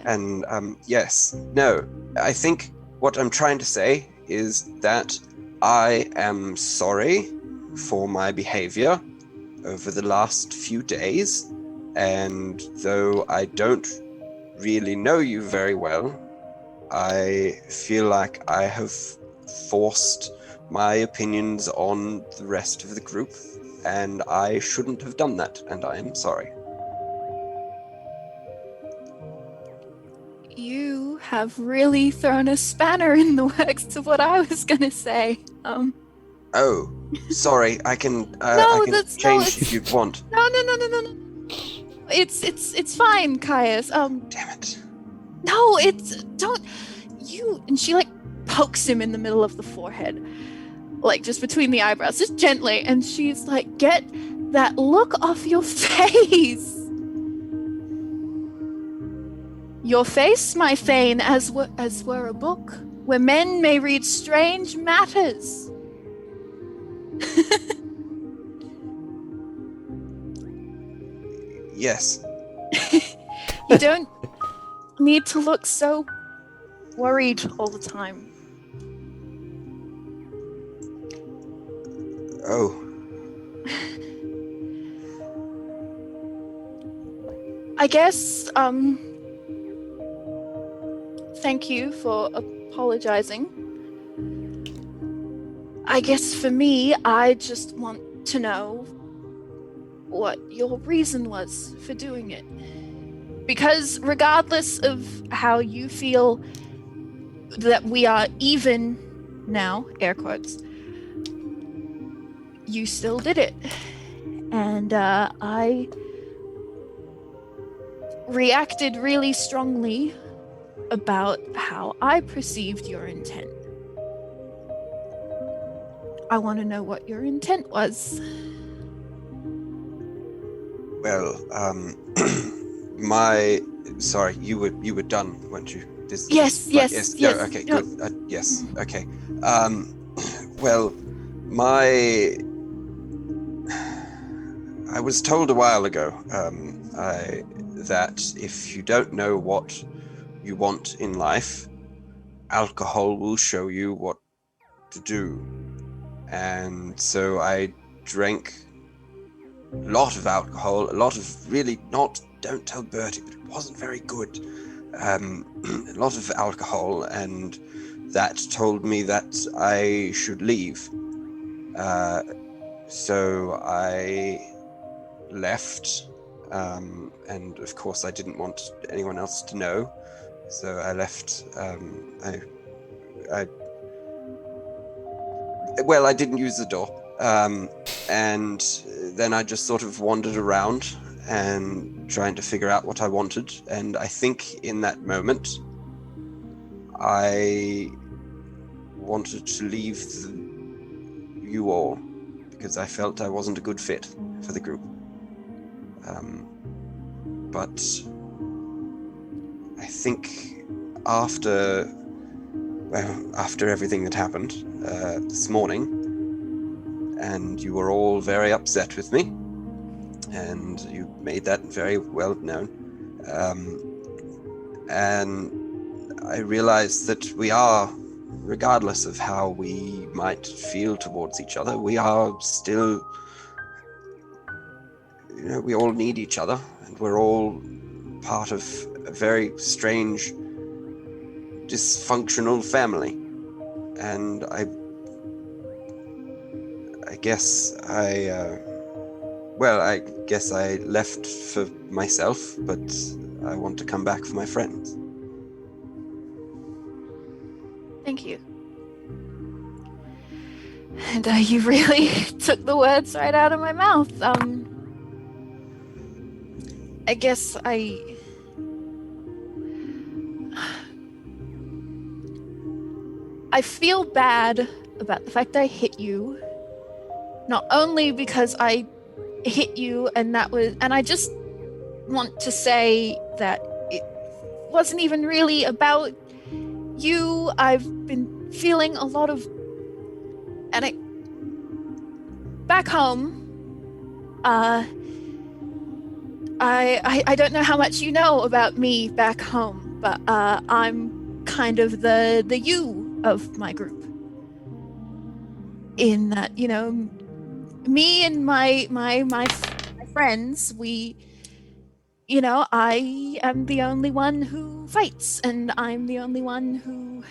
And yes, no, I think what I'm trying to say is that I am sorry for my behavior over the last few days, and though I don't really know you very well, I feel like I have forced my opinions on the rest of the group, and I shouldn't have done that, and I am sorry. You have really thrown a spanner in the works of what I was gonna say. Oh, sorry. I can change if you want. No. It's fine, Caius. Damn it. No, don't you. And she pokes him in the middle of the forehead, just between the eyebrows, just gently. And she's like, "Get that look off your face." Your face, my Thane, as were a book, where men may read strange matters. Yes. You don't need to look so worried all the time. Oh. I guess, thank you for apologizing. I guess for me, I just want to know what your reason was for doing it. Because regardless of how you feel that we are even now, air quotes, you still did it. And I reacted really strongly about how I perceived your intent. I want to know what your intent was. Well, sorry, you were done, weren't you? Yes. No, okay, No. good. Yes, okay. Well, I was told a while ago that if you don't know what you want in life, alcohol will show you what to do. And so I drank a lot of alcohol, a lot of really don't tell Bertie, but it wasn't very good. A lot of alcohol, and that told me that I should leave. So I left, and of course I didn't want anyone else to know. So I left. I didn't use the door. And then I just sort of wandered around and trying to figure out what I wanted. And I think in that moment, I wanted to leave you all because I felt I wasn't a good fit for the group. But I think after everything that happened this morning, and you were all very upset with me, and you made that very well known. And I realized that we are, regardless of how we might feel towards each other, we are still, we all need each other, and we're all part of a very strange, dysfunctional family. And I guess I left for myself, but I want to come back for my friends. Thank you. And you really took the words right out of my mouth. I guess I feel bad about the fact I hit you. Not only because I hit you and I just want to say that it wasn't even really about you. I've been feeling a lot of, back home, I don't know how much you know about me back home, but I'm kind of the you of my group. In that, me and my friends, we, I am the only one who fights, and I'm the only one who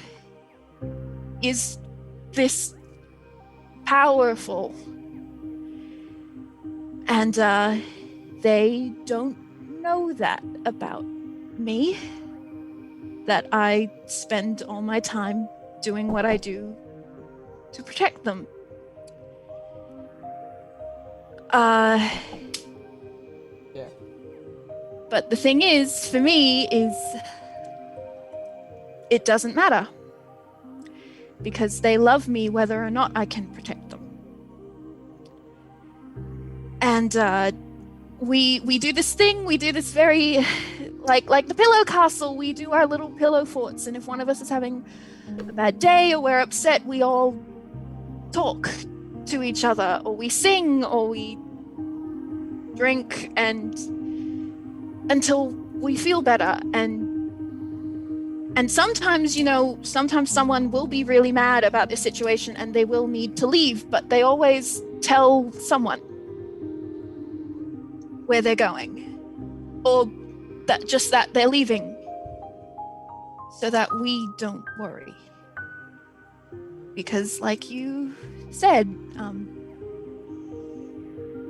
is this powerful. And they don't know that about me, that I spend all my time doing what I do to protect them. Yeah. But the thing is, for me, it doesn't matter. Because they love me whether or not I can protect them. And we do this thing, we do this very, like the pillow castle, we do our little pillow forts, and if one of us is having a bad day or we're upset, we all talk to each other, or we sing, or we drink, and until we feel better. And sometimes, sometimes someone will be really mad about this situation and they will need to leave, but they always tell someone where they're going, or that they're leaving, so that we don't worry. Because like you said,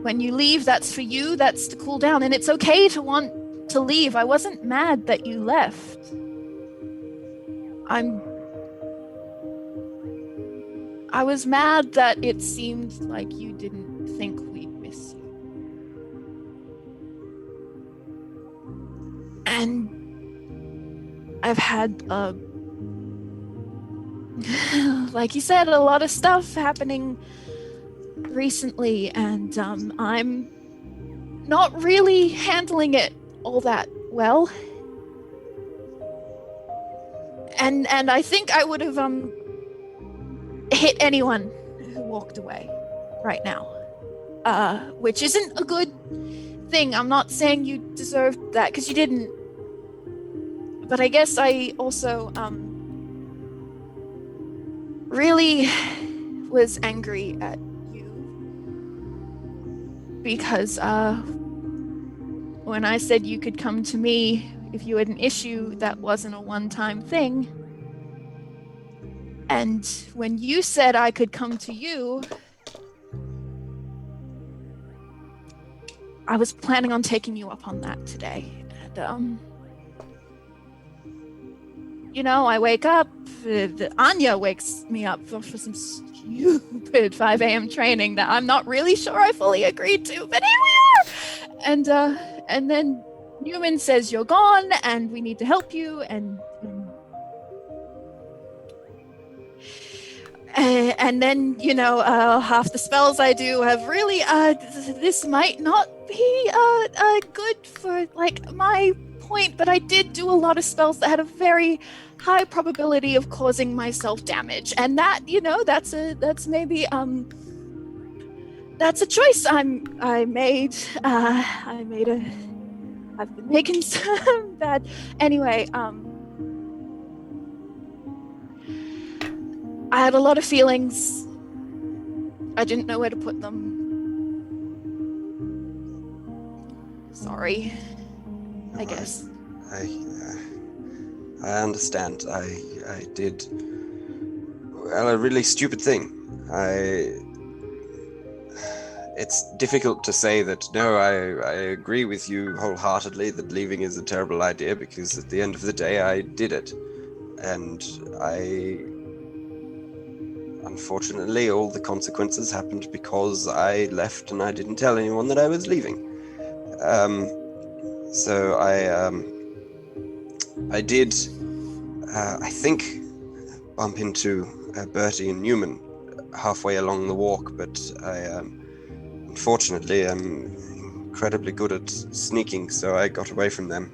when you leave, that's for you, that's to cool down, and it's okay to want to leave. I wasn't mad that you left. I was mad that it seemed like you didn't think we'd miss you. And I've had, like you said, a lot of stuff happening recently, and I'm not really handling it all that well. And I think I would have hit anyone who walked away right now. Which isn't a good thing. I'm not saying you deserved that, because you didn't. But I guess I also really was angry at you because when I said you could come to me if you had an issue, that wasn't a one-time thing. And when you said I could come to you, I was planning on taking you up on that today. And, you know, I wake up, Anya wakes me up for some stupid 5 a.m. training that I'm not really sure I fully agreed to, but here we are! And then Neumann says you're gone and we need to help you, and then, you know, half the spells I do have really, this might not be good for, like, my point, but I did do a lot of spells that had a very high probability of causing myself damage, and that, you know, that's maybe, that's a choice I made. I've been making some bad, anyway, I had a lot of feelings. I didn't know where to put them. Sorry, I guess. I understand. I did, well, a really stupid thing. It's difficult to say that, no, I agree with you wholeheartedly that leaving is a terrible idea, because at the end of the day, I did it. And unfortunately, all the consequences happened because I left and I didn't tell anyone that I was leaving. So I did, I think, bump into Bertie and Neumann halfway along the walk, but unfortunately, I'm incredibly good at sneaking, so I got away from them.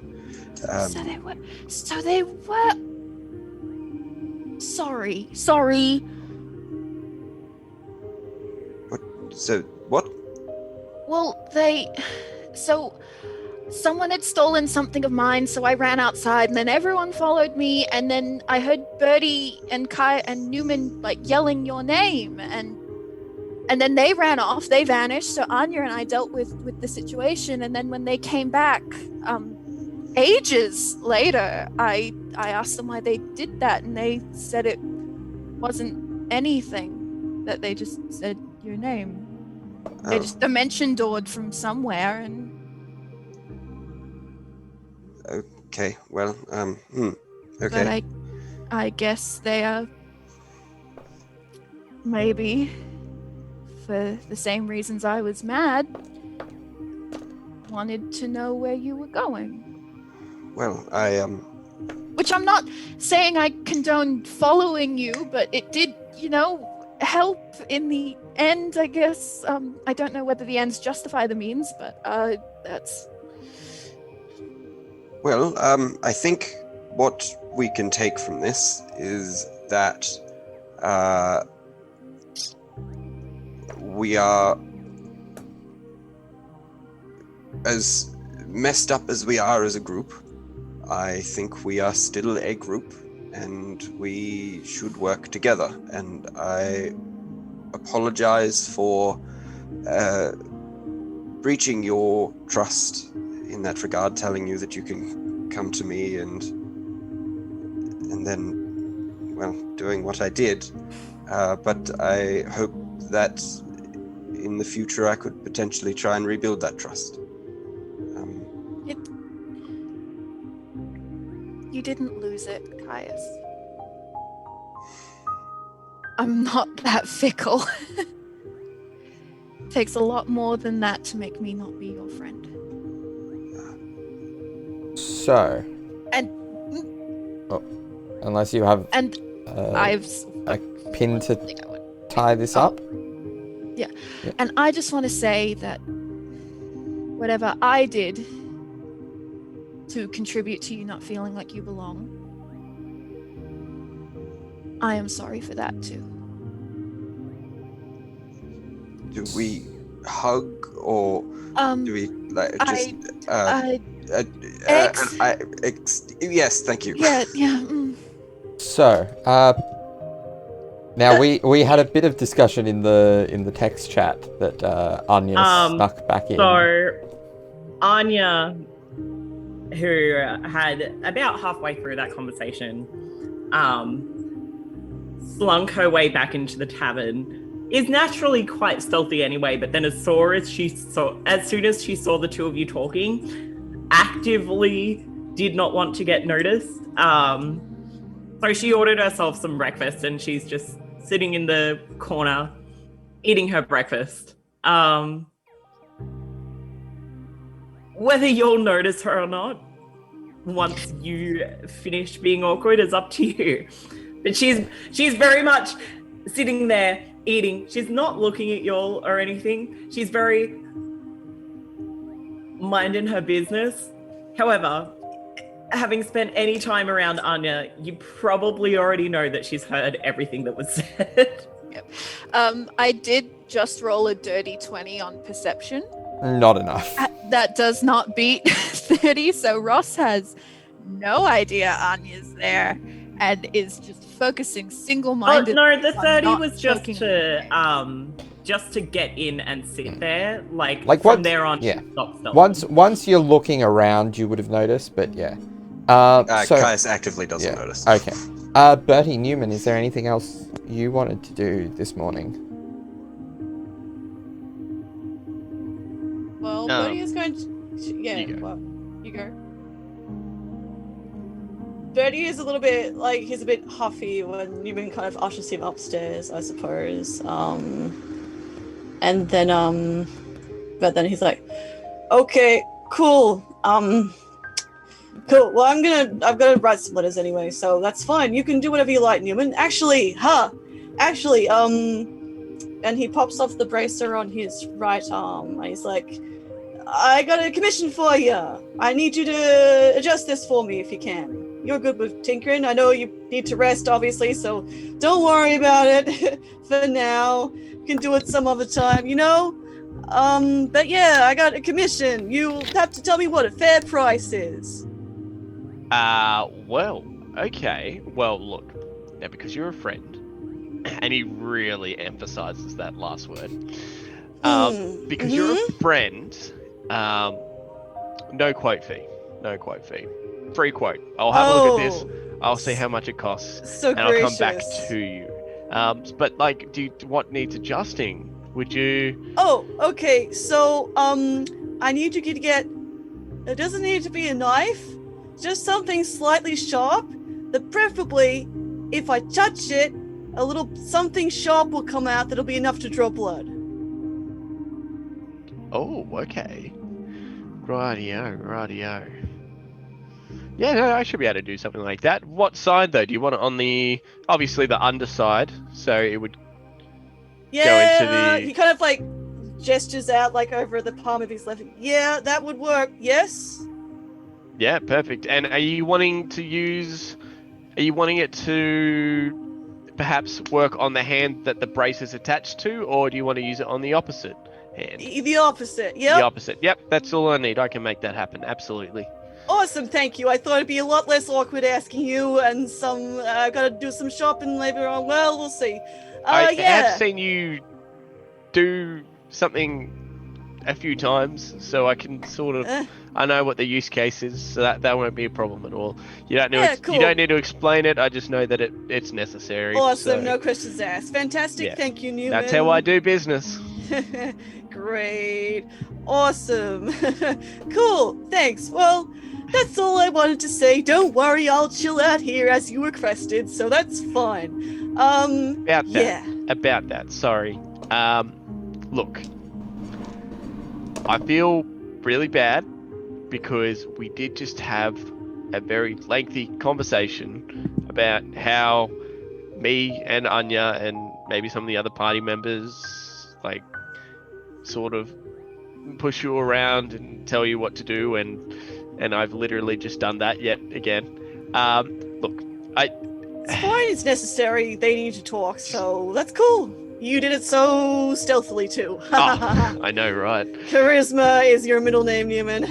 So they were. Sorry. What? Well, someone had stolen something of mine, so I ran outside, and then everyone followed me, and then I heard Bertie and Kai and Neumann, like, yelling your name, and then they ran off, they vanished, so Anya and I dealt with the situation, and then when they came back, ages later, I asked them why they did that, and they said it wasn't anything, that they just said your name. They just dimension doored from somewhere, and... Okay, well, okay. But I guess they are... maybe, for the same reasons I was mad, wanted to know where you were going. Well, Which I'm not saying I condone following you, but it did, you know, help in the end, I guess. I don't know whether the ends justify the means, but that's... Well, I think what we can take from this is that we are, as messed up as we are as a group, I think we are still a group, and we should work together. And I apologize for breaching your trust in that regard, telling you that you can come to me and then, well, doing what I did. But I hope that in the future I could potentially try and rebuild that trust. You didn't lose it, Caius. I'm not that fickle. It takes a lot more than that to make me not be your friend. So. And. Unless you have. And I've a pin to tie this up. Yeah. And I just want to say that whatever I did to contribute to you not feeling like you belong, I am sorry for that too. Do we hug or do we like just yes, thank you. Yeah. So, now we had a bit of discussion in the text chat that Anya snuck back in. So Anya, who had about halfway through that conversation, slunk her way back into the tavern, is naturally quite stealthy anyway, but then as soon as she saw the two of you talking, actively did not want to get noticed. So she ordered herself some breakfast and she's just sitting in the corner eating her breakfast. Whether you'll notice her or not once you finish being awkward is up to you. But she's very much sitting there eating. She's not looking at y'all or anything. She's very minding her business. However, having spent any time around Anya, you probably already know that she's heard everything that was said. Yep. I did just roll a dirty 20 on perception. Not enough. That does not beat 30, so Ross has no idea Anya's there and is just focusing single-mindedly. Oh, no, the 30 on was just to get in and sit there. Like from there on, yeah. stop. Once you're looking around, you would have noticed, but yeah. Caius actively doesn't notice. Okay. Bertie, Neumann, is there anything else you wanted to do this morning? Well, Bertie is going to... Yeah, You go. well, you go. Bertie is a little bit, like, he's a bit huffy when Neumann kind of ushers him upstairs, I suppose. And then, but then he's like, okay, cool. Cool. Well, I've got to write some letters anyway, so that's fine. You can do whatever you like, Neumann. Actually, and he pops off the bracer on his right arm. And he's like, I got a commission for you. I need you to adjust this for me if you can. You're good with tinkering. I know you need to rest, obviously, so don't worry about it for now. You can do it some other time, you know? But yeah, I got a commission. You'll have to tell me what a fair price is. Well, okay. Well, look, now because you're a friend, and he really emphasizes that last word, because you're a friend, no quote fee. Free quote. I'll have a look at this. I'll see how much it costs, so and gracious. I'll come back to you. But like, what needs adjusting? Would you? Oh, okay. So, I need you to get. It doesn't need to be a knife. Just something slightly sharp. That preferably, if I touch it, a little something sharp will come out that'll be enough to draw blood. Oh, okay. Rightio. Yeah, no, I should be able to do something like that. What side, though? Do you want it on obviously the underside, so it would go into the... He kind of, like, gestures out, like, over the palm of his left. Yeah, that would work. Yes? Yeah, perfect. And are you wanting it to perhaps work on the hand that the brace is attached to, or do you want to use it on the opposite hand? The opposite, yeah. The opposite. Yep, that's all I need. I can make that happen. Absolutely. Awesome, thank you. I thought it'd be a lot less awkward asking you, and I gotta do some shopping later on. Well, we'll see. I yeah. have seen you do something a few times, so I can sort of I know what the use case is, so that won't be a problem at all. You don't cool. You don't need to explain it. I just know that it's necessary. Awesome, so. no questions asked. Fantastic, Yeah. Thank you, Neumann. That's how I do business. Great. Awesome. Cool. Thanks. Well, that's all I wanted to say. Don't worry, I'll chill out here as you requested, so that's fine. About yeah. that. Sorry. Look, I feel really bad because we did just have a very lengthy conversation about how me and Anya and maybe some of the other party members like sort of push you around and tell you what to do, and I've literally just done that yet again. Look, It's fine, it's necessary. They need to talk, so that's cool. You did it so stealthily too. Oh, I know, right? Charisma is your middle name, Neumann.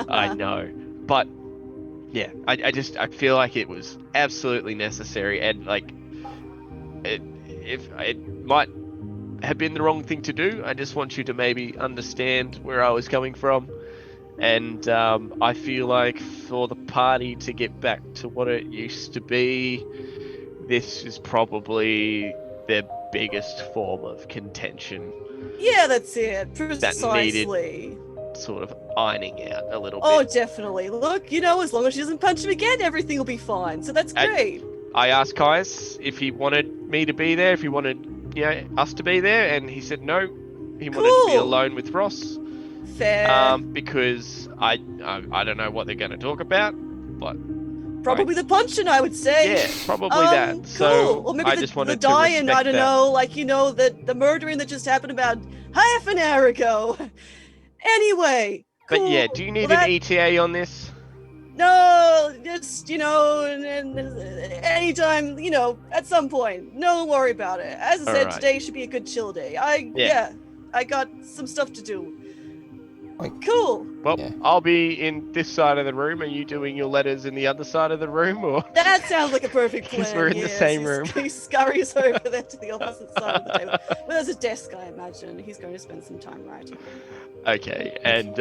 I know, but yeah, I feel like it was absolutely necessary, and like if it might have been the wrong thing to do, I just want you to maybe understand where I was coming from. And I feel like for the party to get back to what it used to be, this is probably their biggest form of contention. Yeah, that's it. That Precisely. needed sort of ironing out a little Oh, bit. definitely. Look, as long as she doesn't punch him again, everything will be fine. So that's great. I asked Caius if he wanted me to be there, if he wanted us to be there, and he said no. He wanted to be alone with Ross. Fair. Because I don't know what they're going to talk about, but Probably the punching, I would say. yeah, probably that. Cool. So Or maybe I the just wanted dying, to I don't respect know, the murdering that just happened about half an hour ago. Anyway. But Cool. yeah, do you need Well, an ETA on this? No, just, and anytime, at some point. No worry about it. As I said, Alright. today should be a good chill day. I got some stuff to do. Cool. Well, Yeah. I'll be in this side of the room. Are you doing your letters in the other side of the room, or? That sounds like a perfect plan. Because we're in the same room. He scurries over there to the opposite side of the table. Well, there's a desk, I imagine. He's going to spend some time writing. Okay, and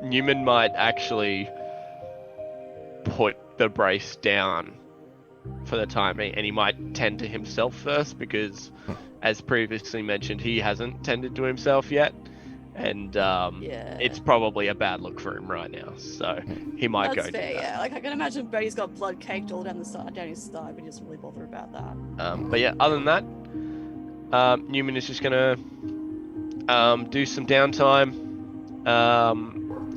Neumann might actually put the brace down for the time being, and he might tend to himself first because, as previously mentioned, he hasn't tended to himself yet, and it's probably a bad look for him right now. So he might That's go fair, do that. yeah. Like I can imagine Brady's got blood caked all down his thigh, but he doesn't really bother about that. But yeah, other than that, Neumann is just gonna do some downtime,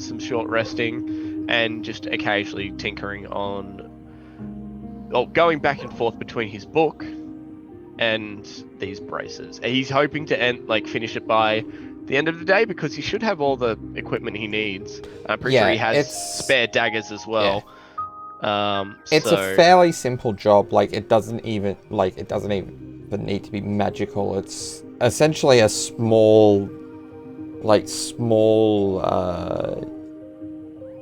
some short resting, and just occasionally tinkering on, going back and forth between his book and these braces. He's hoping to finish it by the end of the day because he should have all the equipment he needs. I'm pretty sure he has spare daggers as well. It's a fairly simple job. It doesn't even need to be magical. It's essentially a small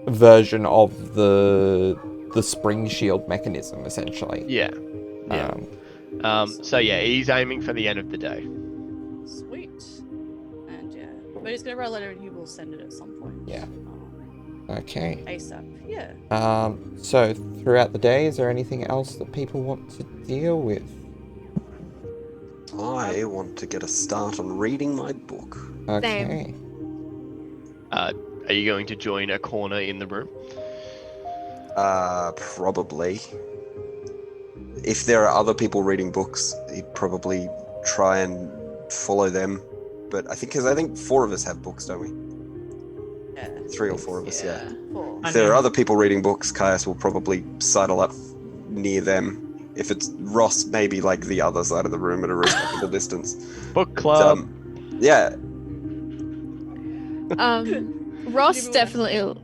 version of the spring shield mechanism, essentially. Yeah. So yeah, he's aiming for the end of the day. Sweet. And yeah, but he's gonna write a letter and he will send it at some point. Yeah. Okay. ASAP. Yeah. So throughout the day, is there anything else that people want to deal with? I want to get a start on reading my book. Okay. Are you going to join a corner in the room? Probably. If there are other people reading books, he'd probably try and follow them. But I think 4 of us have books, don't we? Yeah. 3 or 4 of us, yeah. 4. If there are other people reading books, Caius will probably sidle up near them. If it's Ross, maybe the other side of the room at a respectable distance. Book club. Yeah. Ross definitely.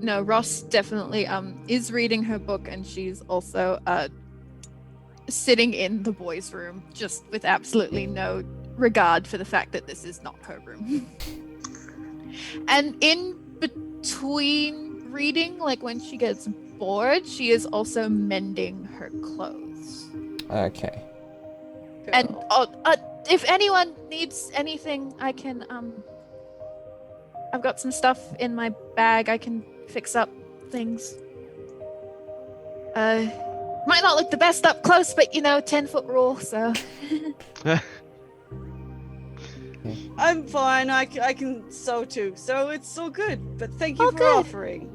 No, Ross definitely is reading her book, and she's also sitting in the boys' room, just with absolutely no regard for the fact that this is not her room. And in between reading, when she gets bored, she is also mending her clothes. Okay. And if anyone needs anything, I can I've got some stuff in my bag. I can fix up things. Might not look the best up close, but 10-foot rule, so. I'm fine. I can sew too, so it's all good. But thank you for offering.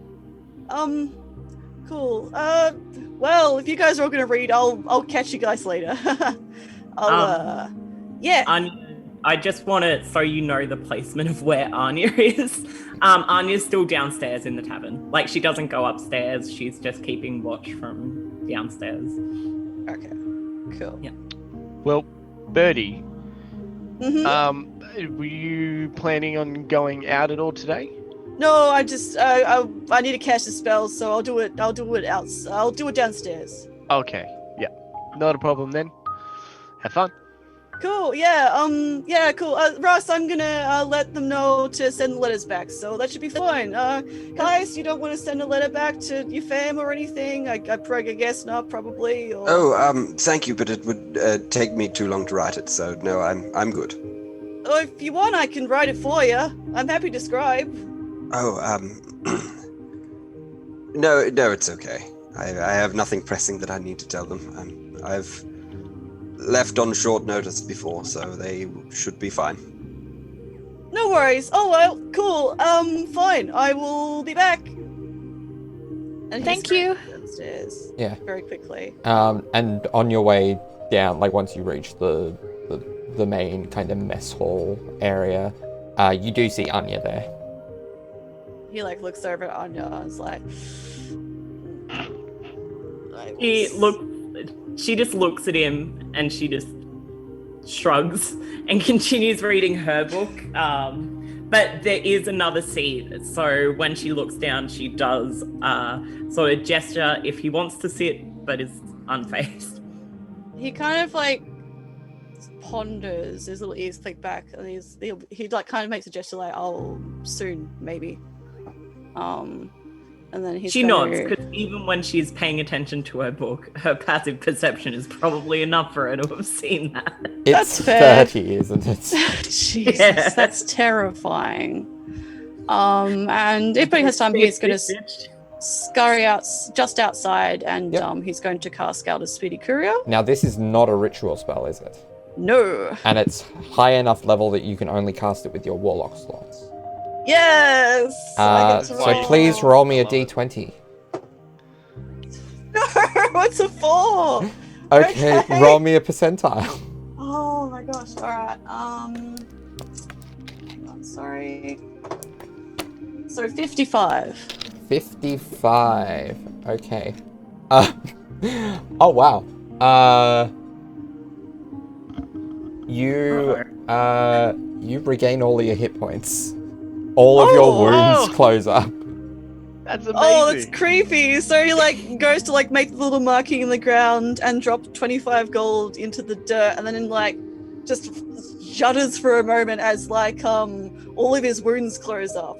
Cool. Well, if you guys are all gonna read, I'll catch you guys later. Yeah. I just want it so you know the placement of where Anya is. Anya's still downstairs in the tavern. Like, she doesn't go upstairs. She's just keeping watch from downstairs. Okay. Cool. Yeah. Well, Birdie, Mm-hmm. were you planning on going out at all today? No, I just I need to cast a spell, so I'll do it downstairs. Okay, yeah, not a problem then. Have fun. Cool. Yeah. Cool. Ross, I'm gonna let them know to send the letters back, so that should be fine. Guys, you don't want to send a letter back to your fam or anything? I guess not, probably. Or... Oh, thank you, but it would take me too long to write it, so no, I'm good. Oh, if you want, I can write it for you. I'm happy to scribe. Oh, no, it's okay. I have nothing pressing that I need to tell them. I've left on short notice before, so they should be fine. No worries. Oh well, cool. Fine. I will be back. And Thank you. Downstairs. Yeah. Very quickly. And on your way down, like once you reach the main kind of mess hall area, you do see Anya there. He like looks over at Anya and is like, She just looks at him and she just shrugs and continues reading her book. But there is another seat, so when she looks down, she does sort of gesture if he wants to sit, but is unfazed. He kind of like ponders, his little ears click back, and he like kind of makes a gesture like, "Oh, soon, maybe." And then she nods, because even when she's paying attention to her book, her passive perception is probably enough for her to have seen that. It's That's fair. 30, isn't it? Jesus, Yeah. that's terrifying. And if he has time, he's going to scurry out just outside, and Yep. he's going to cast Scalded Speedy Courier. Now, this is not a ritual spell, is it? No. And it's high enough level that you can only cast it with your warlock slots. Yes. I get to So roll. please roll me a d20. No, it's a 4. Okay, Okay. roll me a percentile. Oh my gosh. All right. Hang on. Sorry. So 55. 55. Okay. Oh wow. You regain all of your hit points. All of your wounds close up. That's amazing. Oh, that's creepy. So he like goes to like make the little marking in the ground and drop 25 gold into the dirt, and then like just shudders for a moment as like all of his wounds close up.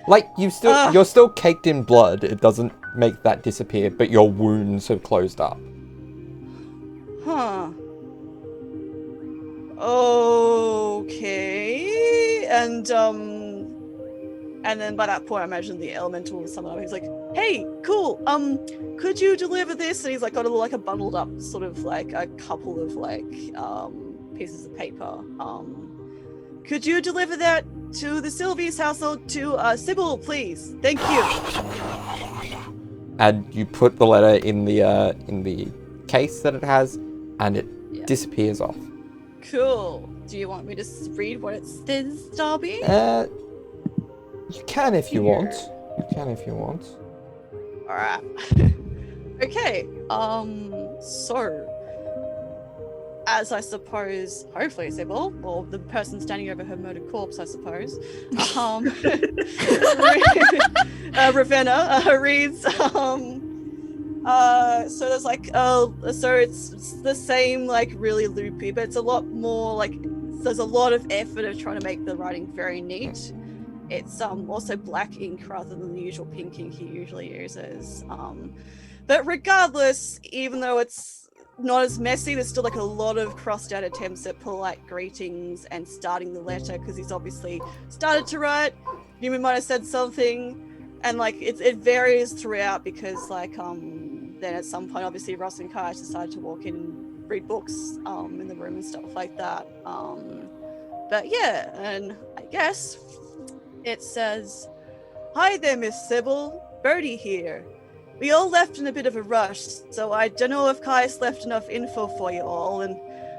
Like you're still caked in blood. It doesn't make that disappear, but your wounds have closed up. Huh. Okay. And then by that point, I imagine the elemental will summon up. He's like, "Hey, cool. Could you deliver this?" And he's like got a bundled up, sort of like a couple of like pieces of paper. Could you deliver that to the Sylvie's household to Sybil, please? Thank you. And you put the letter in the case that it has, and it disappears off. Cool. Do you want me to read what it says, Darby? You can if you want. You can if you want. Alright. Okay. So as I suppose, hopefully Sybil, or the person standing over her murdered corpse, I suppose, Ravenna reads, so there's like, so it's the same, like, really loopy, but it's a lot more, like, there's a lot of effort of trying to make the writing very neat. It's also black ink rather than the usual pink ink he usually uses. But regardless, even though it's not as messy, there's still like a lot of crossed out attempts at polite greetings and starting the letter, because he's obviously started to write. Neumann might have said something, and like it varies throughout, because like then at some point obviously Ross and Kai decided to walk in and read books in the room and stuff like that. But yeah, and I guess it says, "Hi there, Miss Sybil. Birdie here. We all left in a bit of a rush, so I don't know if Kai's left enough info for you all, and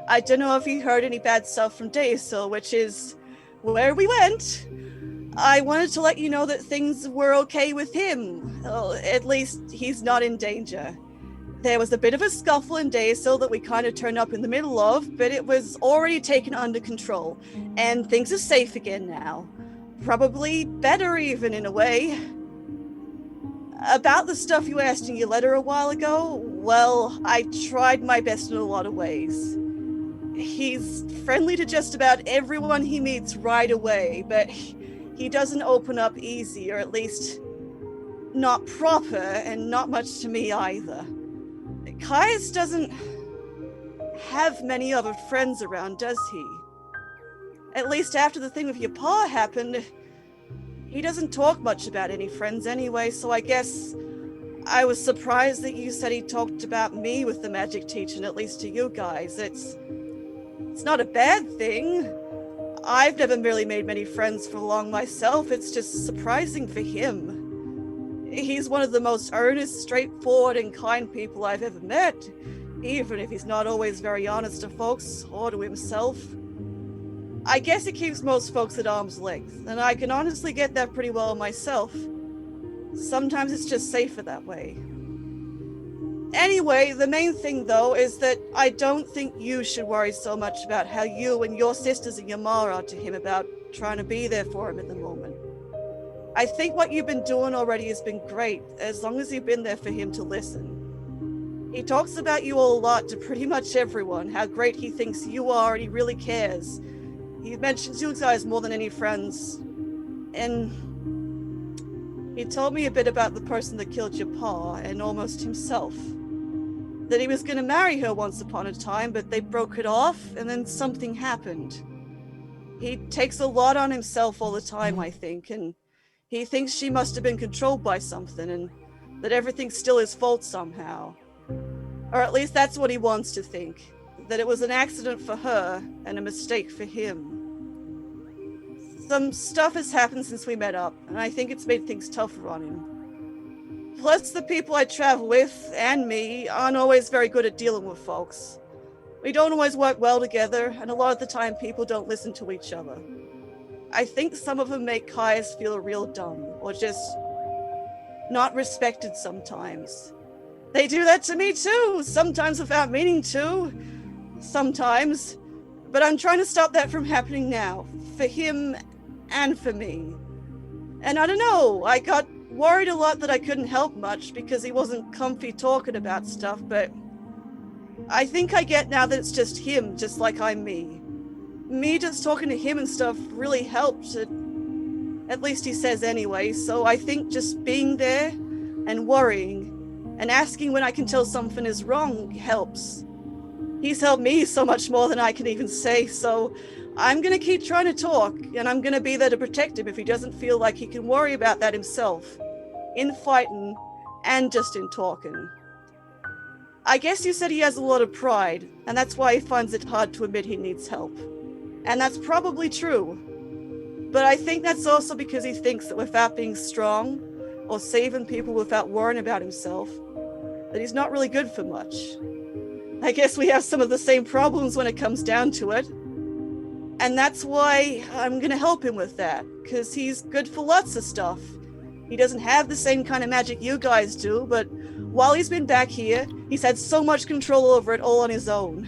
I don't know if he heard any bad stuff from Daisel, which is where we went. I wanted to let you know that things were okay with him. Well, at least he's not in danger. There was a bit of a scuffle in Daisel that we kind of turned up in the middle of, but it was already taken under control, and things are safe again now. Probably better even, in a way. About the stuff you asked in your letter a while ago, well, I tried my best in a lot of ways. He's friendly to just about everyone he meets right away, but he doesn't open up easy, or at least not proper, and not much to me either. Caius doesn't have many other friends around, does he? At least after the thing with your pa happened, he doesn't talk much about any friends anyway, so I guess I was surprised that you said he talked about me with the magic teaching, at least to you guys. It's not a bad thing. I've never really made many friends for long myself. It's just surprising for him. He's one of the most earnest, straightforward, and kind people I've ever met, even if he's not always very honest to folks or to himself. I guess it keeps most folks at arm's length, and I can honestly get that pretty well myself. Sometimes it's just safer that way. Anyway, the main thing, though, is that I don't think you should worry so much about how you and your sisters and your ma are to him about trying to be there for him at the moment. I think what you've been doing already has been great, as long as you've been there for him to listen. He talks about you all a lot to pretty much everyone, how great he thinks you are, and he really cares. He mentions you guys more than any friends. And he told me a bit about the person that killed your pa, and almost himself. That he was going to marry her once upon a time, but they broke it off, and then something happened. He takes a lot on himself all the time, I think, and he thinks she must have been controlled by something, and that everything's still his fault somehow. Or at least that's what he wants to think. That it was an accident for her, and a mistake for him. Some stuff has happened since we met up, and I think it's made things tougher on him. Plus, the people I travel with, and me, aren't always very good at dealing with folks. We don't always work well together, and a lot of the time people don't listen to each other. I think some of them make Caius feel real dumb, or just not respected sometimes. They do that to me too, sometimes without meaning to. Sometimes. But I'm trying to stop that from happening now, for him and for me. And I don't know, I got worried a lot that I couldn't help much because he wasn't comfy talking about stuff, but I think I get now that it's just him, just like I'm me. Me just talking to him and stuff really helped, at least he says anyway, so I think just being there and worrying and asking when I can tell something is wrong helps. He's helped me so much more than I can even say, so I'm gonna keep trying to talk, and I'm gonna be there to protect him if he doesn't feel like he can worry about that himself. In fighting, and just in talking. I guess you said he has a lot of pride, and that's why he finds it hard to admit he needs help. And that's probably true. But I think that's also because he thinks that without being strong, or saving people without worrying about himself, that he's not really good for much. I guess we have some of the same problems when it comes down to it. And that's why I'm gonna help him with that, because he's good for lots of stuff. He doesn't have the same kind of magic you guys do, but while he's been back here, he's had so much control over it all on his own.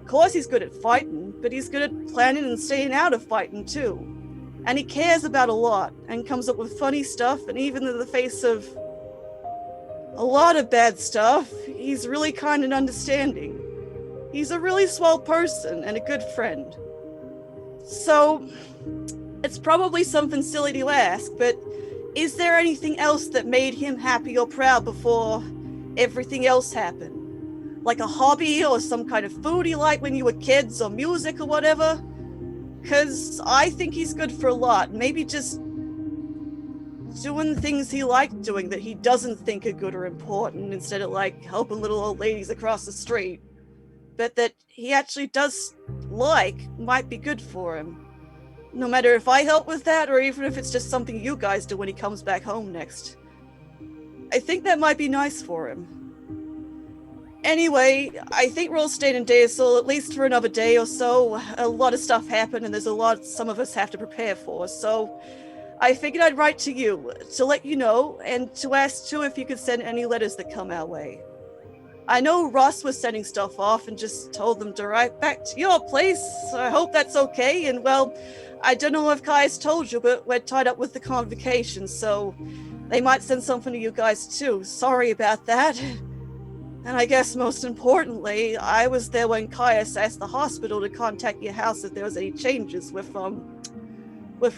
Of course he's good at fighting, but he's good at planning and staying out of fighting too. And he cares about a lot, and comes up with funny stuff, and even in the face of a lot of bad stuff, he's really kind and understanding. He's a really swell person, and a good friend. So, it's probably something silly to ask, but is there anything else that made him happy or proud before everything else happened? Like a hobby or some kind of food he liked when you were kids or music or whatever? Because I think he's good for a lot. Maybe just doing things he liked doing that he doesn't think are good or important instead of like helping little old ladies across the street. But that he actually does like might be good for him. No matter if I help with that, or even if it's just something you guys do when he comes back home next. I think that might be nice for him. Anyway, I think we're all staying in Daysol at least for another day or so. A lot of stuff happened, and there's a lot some of us have to prepare for, so I figured I'd write to you to let you know, and to ask too if you could send any letters that come our way. I know Ross was sending stuff off and just told them to write back to your place. I hope that's okay, and well, I don't know if Kai's told you, but we're tied up with the convocation, so they might send something to you guys too. Sorry about that. And I guess most importantly, I was there when Caius asked the hospital to contact your house if there was any changes with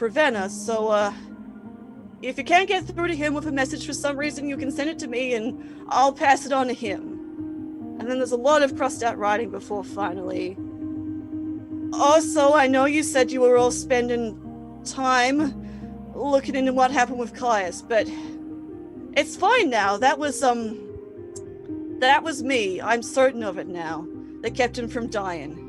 Ravenna. So if you can't get through to him with a message for some reason, you can send it to me and I'll pass it on to him. And then there's a lot of crossed out writing before finally. Also, I know you said you were all spending time looking into what happened with Caius, but it's fine now. That was me. I'm certain of it now. That kept him from dying.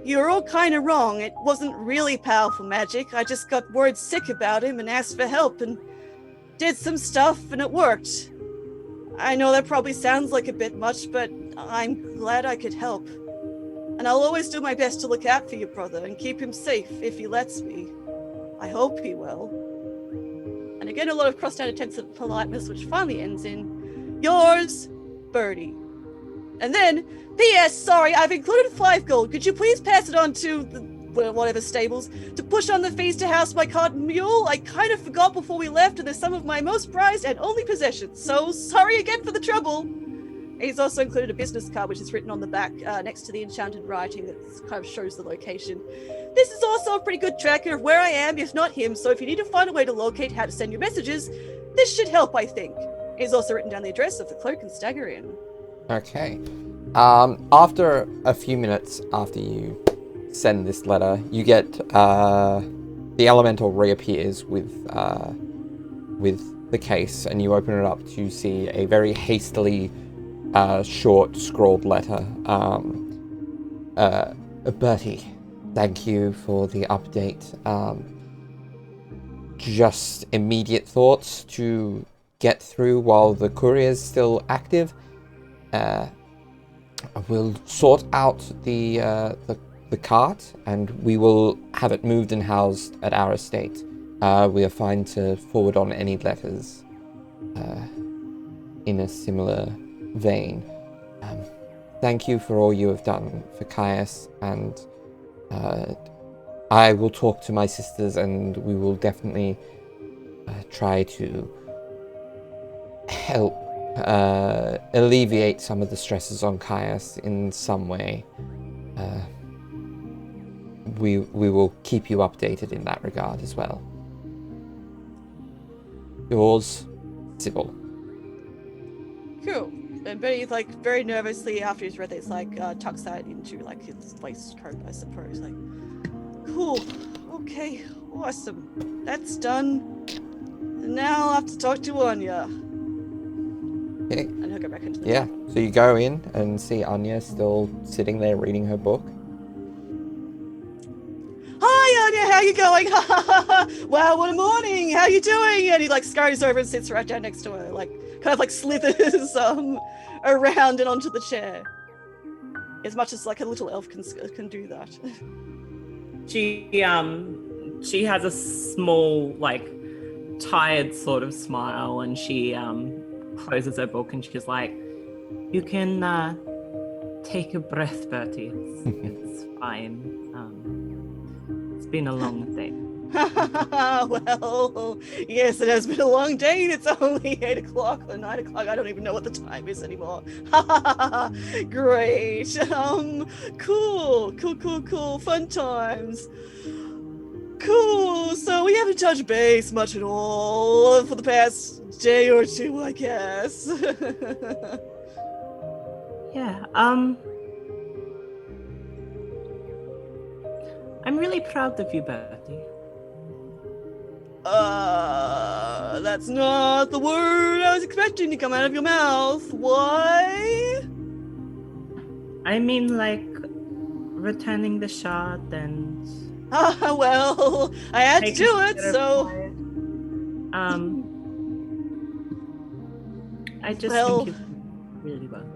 You were all kind of wrong. It wasn't really powerful magic. I just got word sick about him and asked for help and did some stuff and it worked. I know that probably sounds like a bit much, but I'm glad I could help. And I'll always do my best to look out for your brother and keep him safe if he lets me. I hope he will. And again, a lot of crossed out attempts at politeness, which finally ends in, yours, Birdie. And then, P.S. Sorry, I've included 5 gold. Could you please pass it on to the whatever stables to push on the fees to house my cart and mule? I kind of forgot before we left, and they're some of my most prized and only possessions. So sorry again for the trouble. He's also included a business card, which is written on the back next to the enchanted writing that kind of shows the location. This is also a pretty good tracker of where I am, if not him. So if you need to find a way to locate how to send your messages, this should help, I think. He's also written down the address of the Cloak and Stagger Inn. Okay. After a few minutes after you send this letter, you get the elemental reappears with the case, and you open it up to see a very hastily short scrawled letter. Bertie, thank you for the update. Just immediate thoughts to get through while the courier's still active. We'll sort out the cart, and we will have it moved and housed at our estate. We are fine to forward on any letters in a similar vein. Thank you for all you have done for Caius, and I will talk to my sisters, and we will definitely try to help alleviate some of the stresses on Caius in some way. We will keep you updated in that regard as well. Yours, Sybil. Cool. And Betty, like, very nervously after he's read this, like, tucks that into, like, his waistcoat, I suppose. Like, cool. Okay. Awesome. That's done. And now I'll have to talk to Anya. Okay. And he'll go back into the Yeah. So you go in and see Anya still sitting there reading her book. Hi, Anya. How you going? Wow, what a morning. How you doing? And he, like, scurries over and sits right down next to her, like, kind of, like, slithers around and onto the chair. As much as, like, a little elf can do that. She has a small, like, tired sort of smile, and she closes her book and she's like, you can take a breath, Bertie. It's fine. It's been a long day. Well, yes, it has been a long day, and it's only 8 o'clock or 9 o'clock. I don't even know what the time is anymore. Great. Cool. Fun times. Cool. So we haven't touched base much at all for the past day or two, I guess. Yeah. I'm really proud of you, Bertie. That's not the word I was expecting to come out of your mouth. Why? I mean, like, returning the shard and... Well, I had to do it, so... I just think you did really well.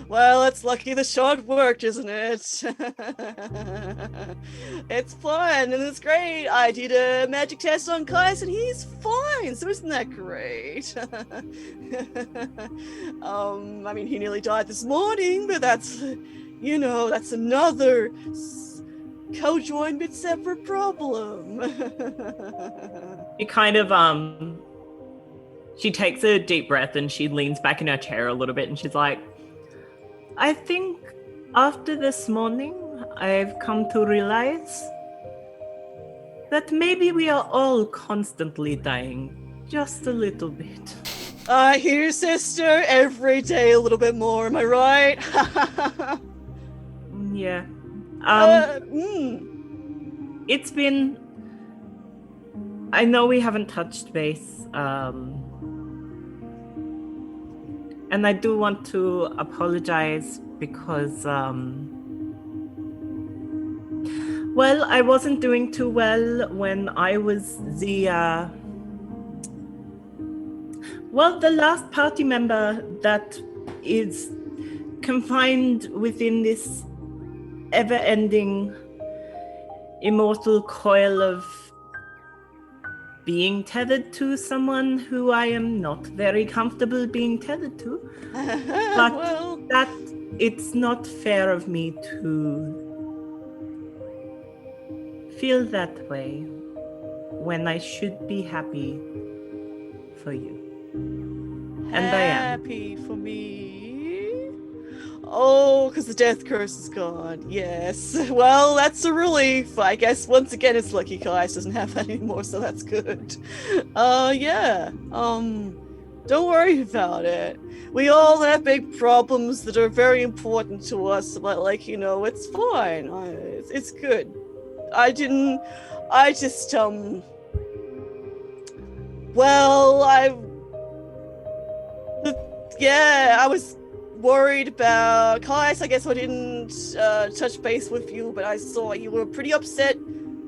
Well, it's lucky the shot worked, isn't it? It's fun and it's great. I did a magic test on Kais and he's fine, so isn't that great? I mean, he nearly died this morning, but that's, you know, that's another co-joined but separate problem. It kind of, she takes a deep breath and she leans back in her chair a little bit and she's like, I think after this morning, I've come to realize that maybe we are all constantly dying just a little bit. I hear, sister, every day a little bit more, am I right? Yeah. It's been, I know we haven't touched base, and I do want to apologize because, well, I wasn't doing too well when I was the last party member that is confined within this ever-ending immortal coil of being tethered to someone who I am not very comfortable being tethered to. But Well, that it's not fair of me to feel that way when I should be happy for you. And I am. happy for me. Oh, because the death curse is gone. Yes. Well, that's a relief. I guess once again, it's lucky Kais doesn't have that anymore, so that's good. Yeah. Don't worry about it. We all have big problems that are very important to us, but like, you know, it's fine. It's good. I was worried about Kais. I guess I didn't touch base with you, but I saw you were pretty upset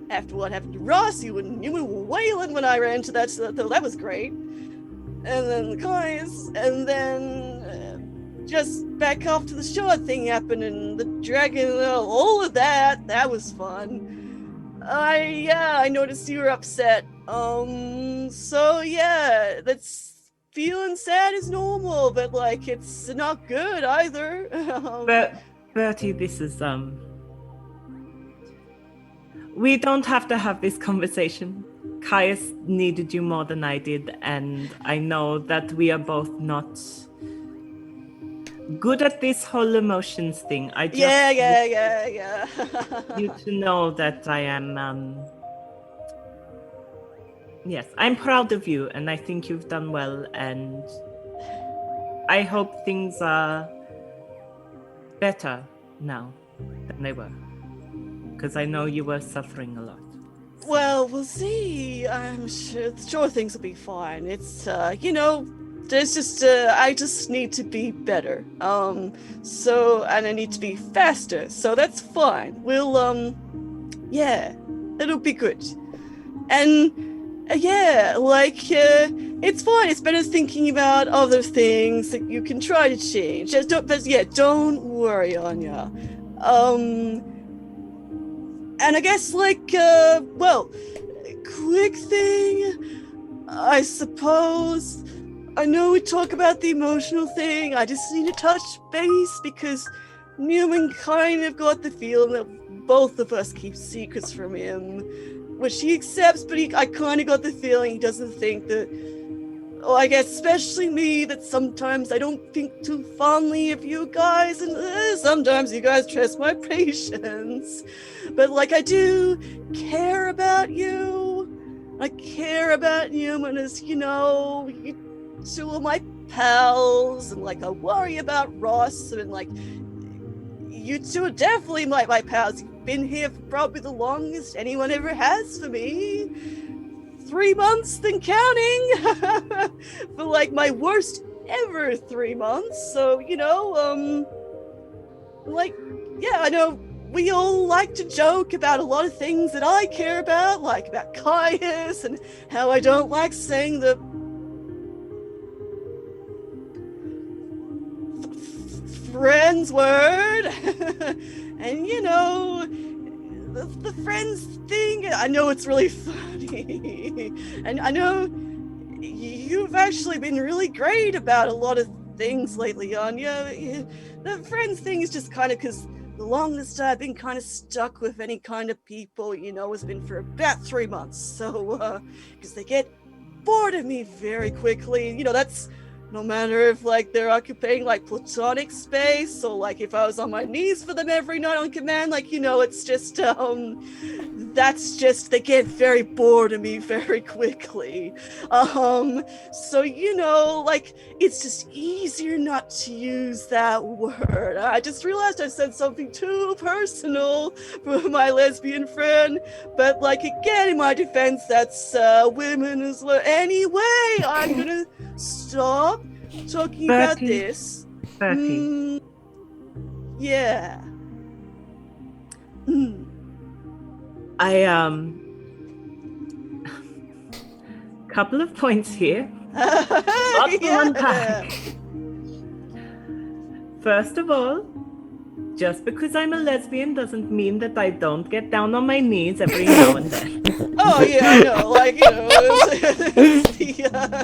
after what happened to Ross. You were wailing when I ran to that, so that was great. And then Kais, and then just back off to the short thing happened, and the dragon, all of that was fun. I noticed you were upset. So yeah, that's feeling sad is normal, but like it's not good either. But Bertie, this is we don't have to have this conversation. Caius needed you more than I did, and I know that we are both not good at this whole emotions thing. I just Yeah. you to know that I am yes, I'm proud of you, and I think you've done well, and I hope things are better now than they were, because I know you were suffering a lot. Well, we'll see. I'm sure things will be fine. It's you know, there's just I just need to be better. So and I need to be faster. So that's fine. We'll yeah, it'll be good. And yeah, like it's fine. It's better thinking about other things that you can try to change. Just don't worry, Anya. And I guess like well, quick thing, I suppose. I know we talk about the emotional thing. I just need to touch base because Neumann kind of got the feeling that both of us keep secrets from him, which he accepts, but I kind of got the feeling he doesn't think that, well, I guess especially me, that sometimes I don't think too fondly of you guys, and sometimes you guys test my patience. But like, I do care about you. I care about Neumann as, you know, two of my pals, and like I worry about Ross, and like you two are definitely my pals. You've been here for probably the longest anyone ever has for me. 3 months, then counting. For like my worst ever 3 months. So, you know, like, yeah, I know we all like to joke about a lot of things that I care about, like about Caius and how I don't like saying the friend's word. And you know, the friends thing, I know it's really funny. And I know you've actually been really great about a lot of things lately, Anya. The friends thing is just kind of because the longest I've been kind of stuck with any kind of people, you know, has been for about 3 months. So, because they get bored of me very quickly. You know, that's no matter if like they're occupying like platonic space or like if I was on my knees for them every night on command, like, you know, it's just that's just, they get very bored of me very quickly. So, you know, like, it's just easier not to use that word. I just realized I said something too personal for my lesbian friend, but like, again, in my defense, that's women as well. Anyway, I'm gonna stop talking about this. Bertie. Yeah. Couple of points here. Lots to unpack. First of all, just because I'm a lesbian doesn't mean that I don't get down on my knees every now and then. Oh yeah, I know. Like, you know,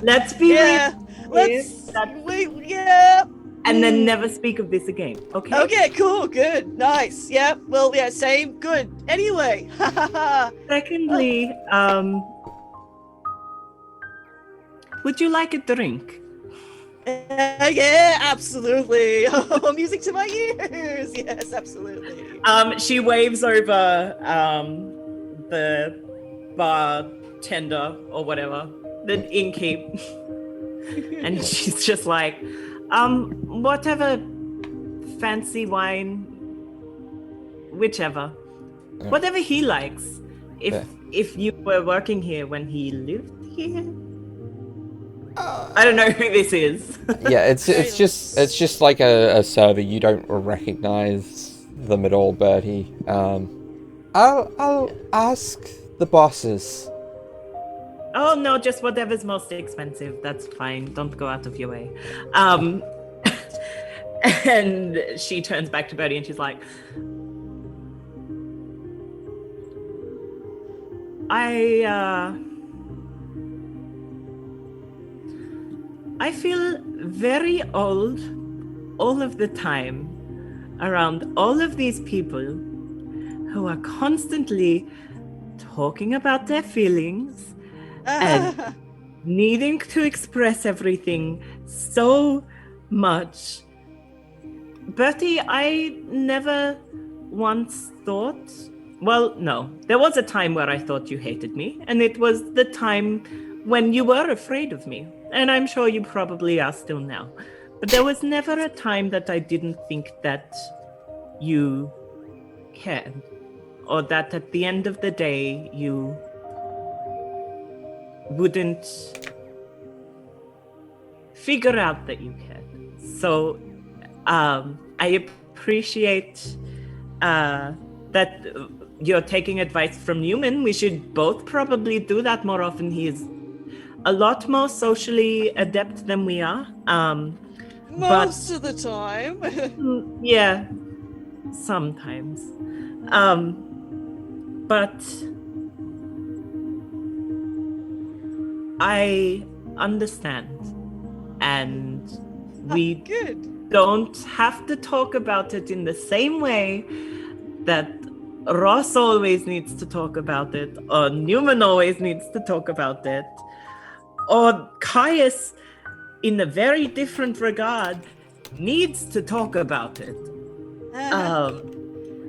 let's be yeah. Yeah. And then never speak of this again. Okay. Okay. Cool. Good. Nice. Yeah. Well. Yeah. Same. Good. Anyway. Secondly, would you like a drink? Yeah, absolutely. Music to my ears. Yes, absolutely. She waves over the bartender or whatever, the innkeep, and she's just like, whatever fancy wine, whichever, whatever he likes. If you were working here when he lived here. I don't know who this is. Yeah, it's just like a server. You don't recognize them at all, Bertie. I'll ask the bosses. Oh no, just whatever's most expensive. That's fine. Don't go out of your way. And she turns back to Bertie and she's like, I feel very old all of the time around all of these people who are constantly talking about their feelings and needing to express everything so much. Bertie, I never once thought, well, no, there was a time where I thought you hated me, and it was the time when you were afraid of me. And I'm sure you probably are still now. But there was never a time that I didn't think that you cared. Or that at the end of the day, you wouldn't figure out that you cared. So I appreciate that you're taking advice from Neumann. We should both probably do that more often. He is a lot more socially adept than we are. Most of the time. Yeah, sometimes. But I understand. And we don't have to talk about it in the same way that Ross always needs to talk about it, or Neumann always needs to talk about it, or Caius, in a very different regard, needs to talk about it.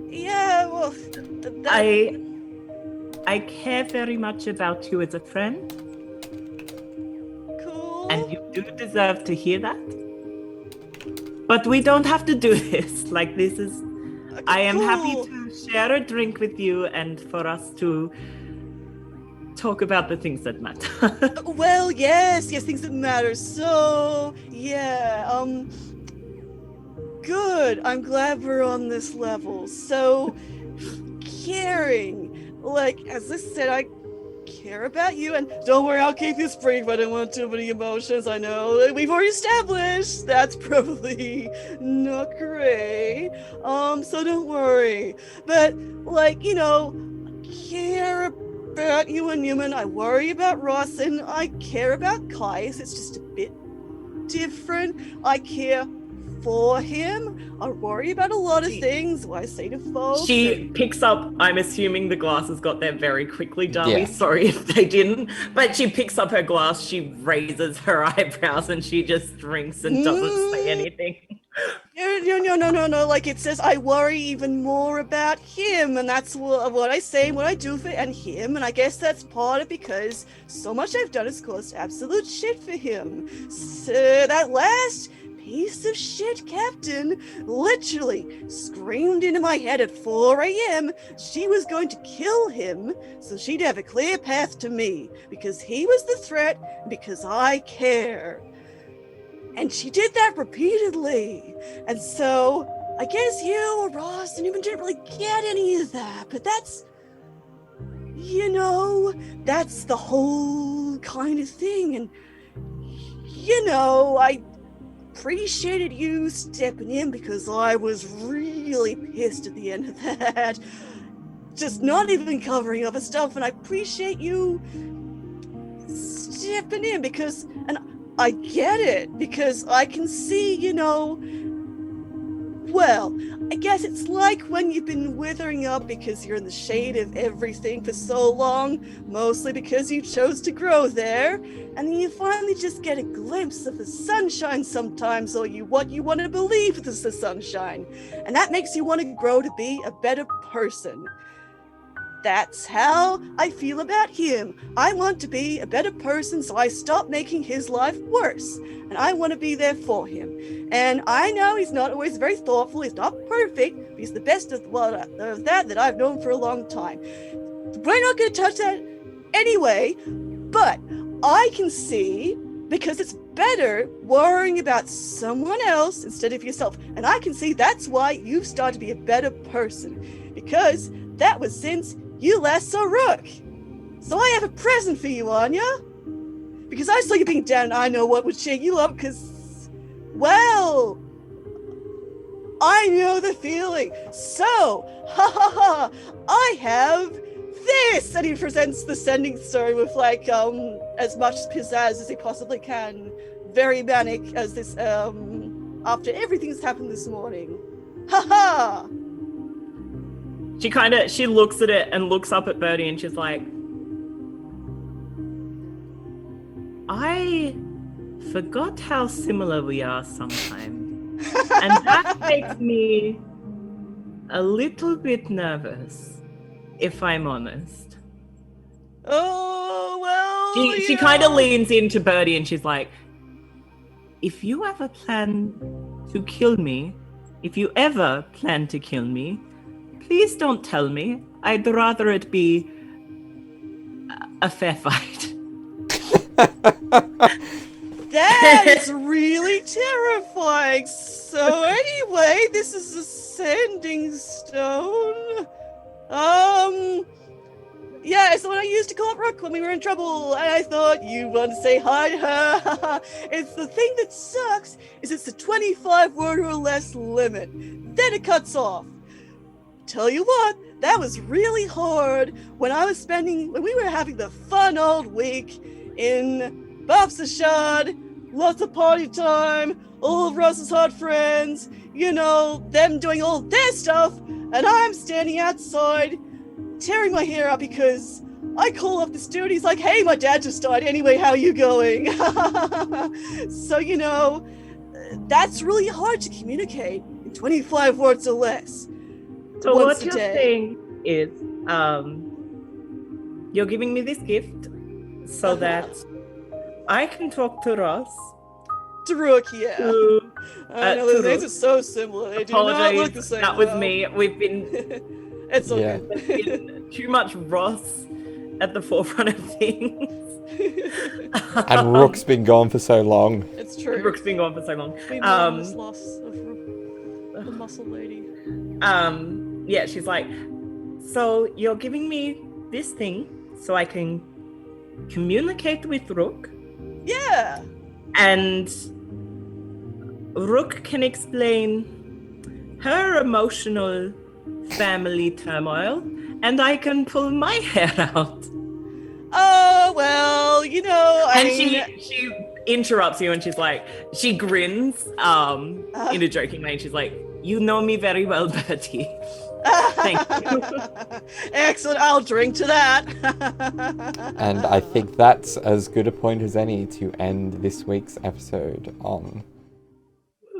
Yeah, well, I care very much about you as a friend. Cool. And you do deserve to hear that. But we don't have to do this. Like, this is... I am happy to share a drink with you and for us to talk about the things that matter. Well, yes, things that matter. So, yeah, good. I'm glad we're on this level. So, caring. Like, as I said, I care about you, and don't worry, I'll keep this brief. I don't want too many emotions. I know we've already established that's probably not great. So don't worry. But like, you know, I care about you and Neumann. I worry about Ross, and I care about Kais. It's just a bit different. I care for him. I worry about a lot of things. I say to folks. She picks up, I'm assuming the glasses got there very quickly, Darby. Yeah. Sorry if they didn't. But she picks up her glass, she raises her eyebrows, and she just drinks and doesn't say anything. No. Like it says, I worry even more about him, and that's what I say, what I do for and him. And I guess that's part of because so much I've done has caused absolute shit for him. So that last piece of shit captain literally screamed into my head at 4 a.m. she was going to kill him so she'd have a clear path to me because he was the threat, because I care. And she did that repeatedly. And so I guess you or Ross and even didn't really get any of that, but that's, you know, that's the whole kind of thing. And you know, I appreciated you stepping in because I was really pissed at the end of that. Just not even covering other stuff, and I appreciate you stepping in because, and I get it, because I can see, you know, well, I guess it's like when you've been withering up because you're in the shade of everything for so long, mostly because you chose to grow there, and then you finally just get a glimpse of the sunshine sometimes, or what you want to believe is the sunshine, and that makes you want to grow to be a better person. That's how I feel about him. I want to be a better person, so I stop making his life worse. And I want to be there for him. And I know he's not always very thoughtful. He's not perfect. But he's the best of that I've known for a long time. We're not going to touch that anyway. But I can see, because it's better worrying about someone else instead of yourself. And I can see that's why you've started to be a better person. Because that was since you last saw Rook. So I have a present for you, Anya. Because I saw you being down, and I know what would cheer you up, because, well, I know the feeling. So, I have this! And he presents the sending story with, like, as much pizzazz as he possibly can. Very manic as this, after everything's happened this morning. Ha! She looks at it and looks up at Birdie and she's like, I forgot how similar we are sometimes. And that makes me a little bit nervous, if I'm honest. Oh, well, She kind of leans into Birdie and she's like, if you ever plan to kill me, please don't tell me. I'd rather it be a fair fight. That is really terrifying. So anyway, this is a sending stone. Yeah, it's the one I used to call up Rook when we were in trouble, and I thought you'd want to say hi to her. It's the thing that sucks is it's a 25 word or less limit. Then it cuts off. Tell you what, that was really hard when we were having the fun old week in Bafsashad, lots of party time, all of Russ's hot friends, you know, them doing all their stuff, and I'm standing outside tearing my hair out because I call up this dude, he's like, hey, my dad just died, anyway, how are you going? So, you know, that's really hard to communicate in 25 words or less. So what you're saying is, you're giving me this gift so that I can talk to Ross. To Rook, yeah. I know, those names are so similar. They do not look the same. That was me. We've been... It's okay. Yeah. There's been too much Ross at the forefront of things. And Rook's been gone for so long. It's true. Rook's been gone for so long. We mourn this loss of the muscle lady. Yeah, she's like, so you're giving me this thing so I can communicate with Rook, Yeah. and Rook can explain her emotional family turmoil, and I can pull my hair out. Oh, well, you know, I And mean, she interrupts you, and she's like, she grins in a joking way, and she's like, "You know me very well, Bertie." Thank you. Excellent. I'll drink to that. And I think that's as good a point as any to end this week's episode on.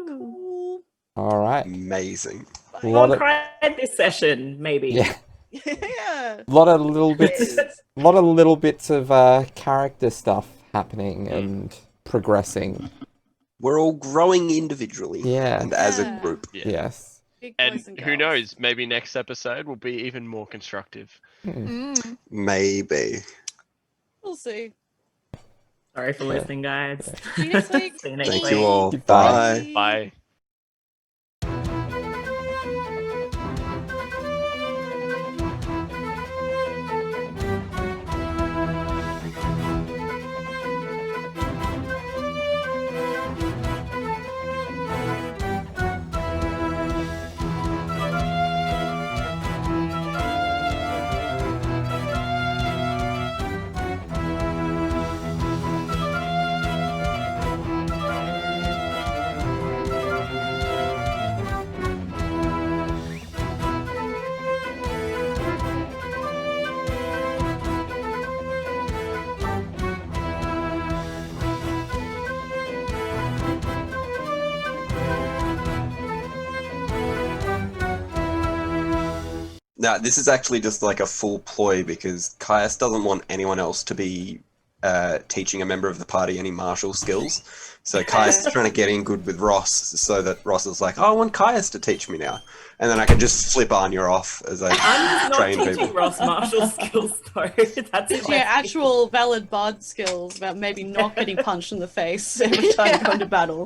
Cool. All right. Amazing. A lot I'll of, cry at this session, maybe. yeah, Yeah. a lot of little bits of character stuff happening and progressing. We're all growing individually Yeah. and as a Yeah. group. Yeah. Yes. Big And boys and who girls. knows? Maybe next episode will be even more constructive. Mm. Maybe. We'll see. Sorry for listening, guys. See you next week. See you next Thank week. you all. Goodbye. Bye. Bye. Now, this is actually just like a full ploy because Caius doesn't want anyone else to be teaching a member of the party any martial skills. So Caius is trying to get in good with Ross so that Ross is like, oh, I want Caius to teach me now. And then I can just flip Anya off as I I'm not train teaching people. Ross martial skills, though. That's Yeah, actual valid bard skills about maybe not getting punched in the face every time you go into battle.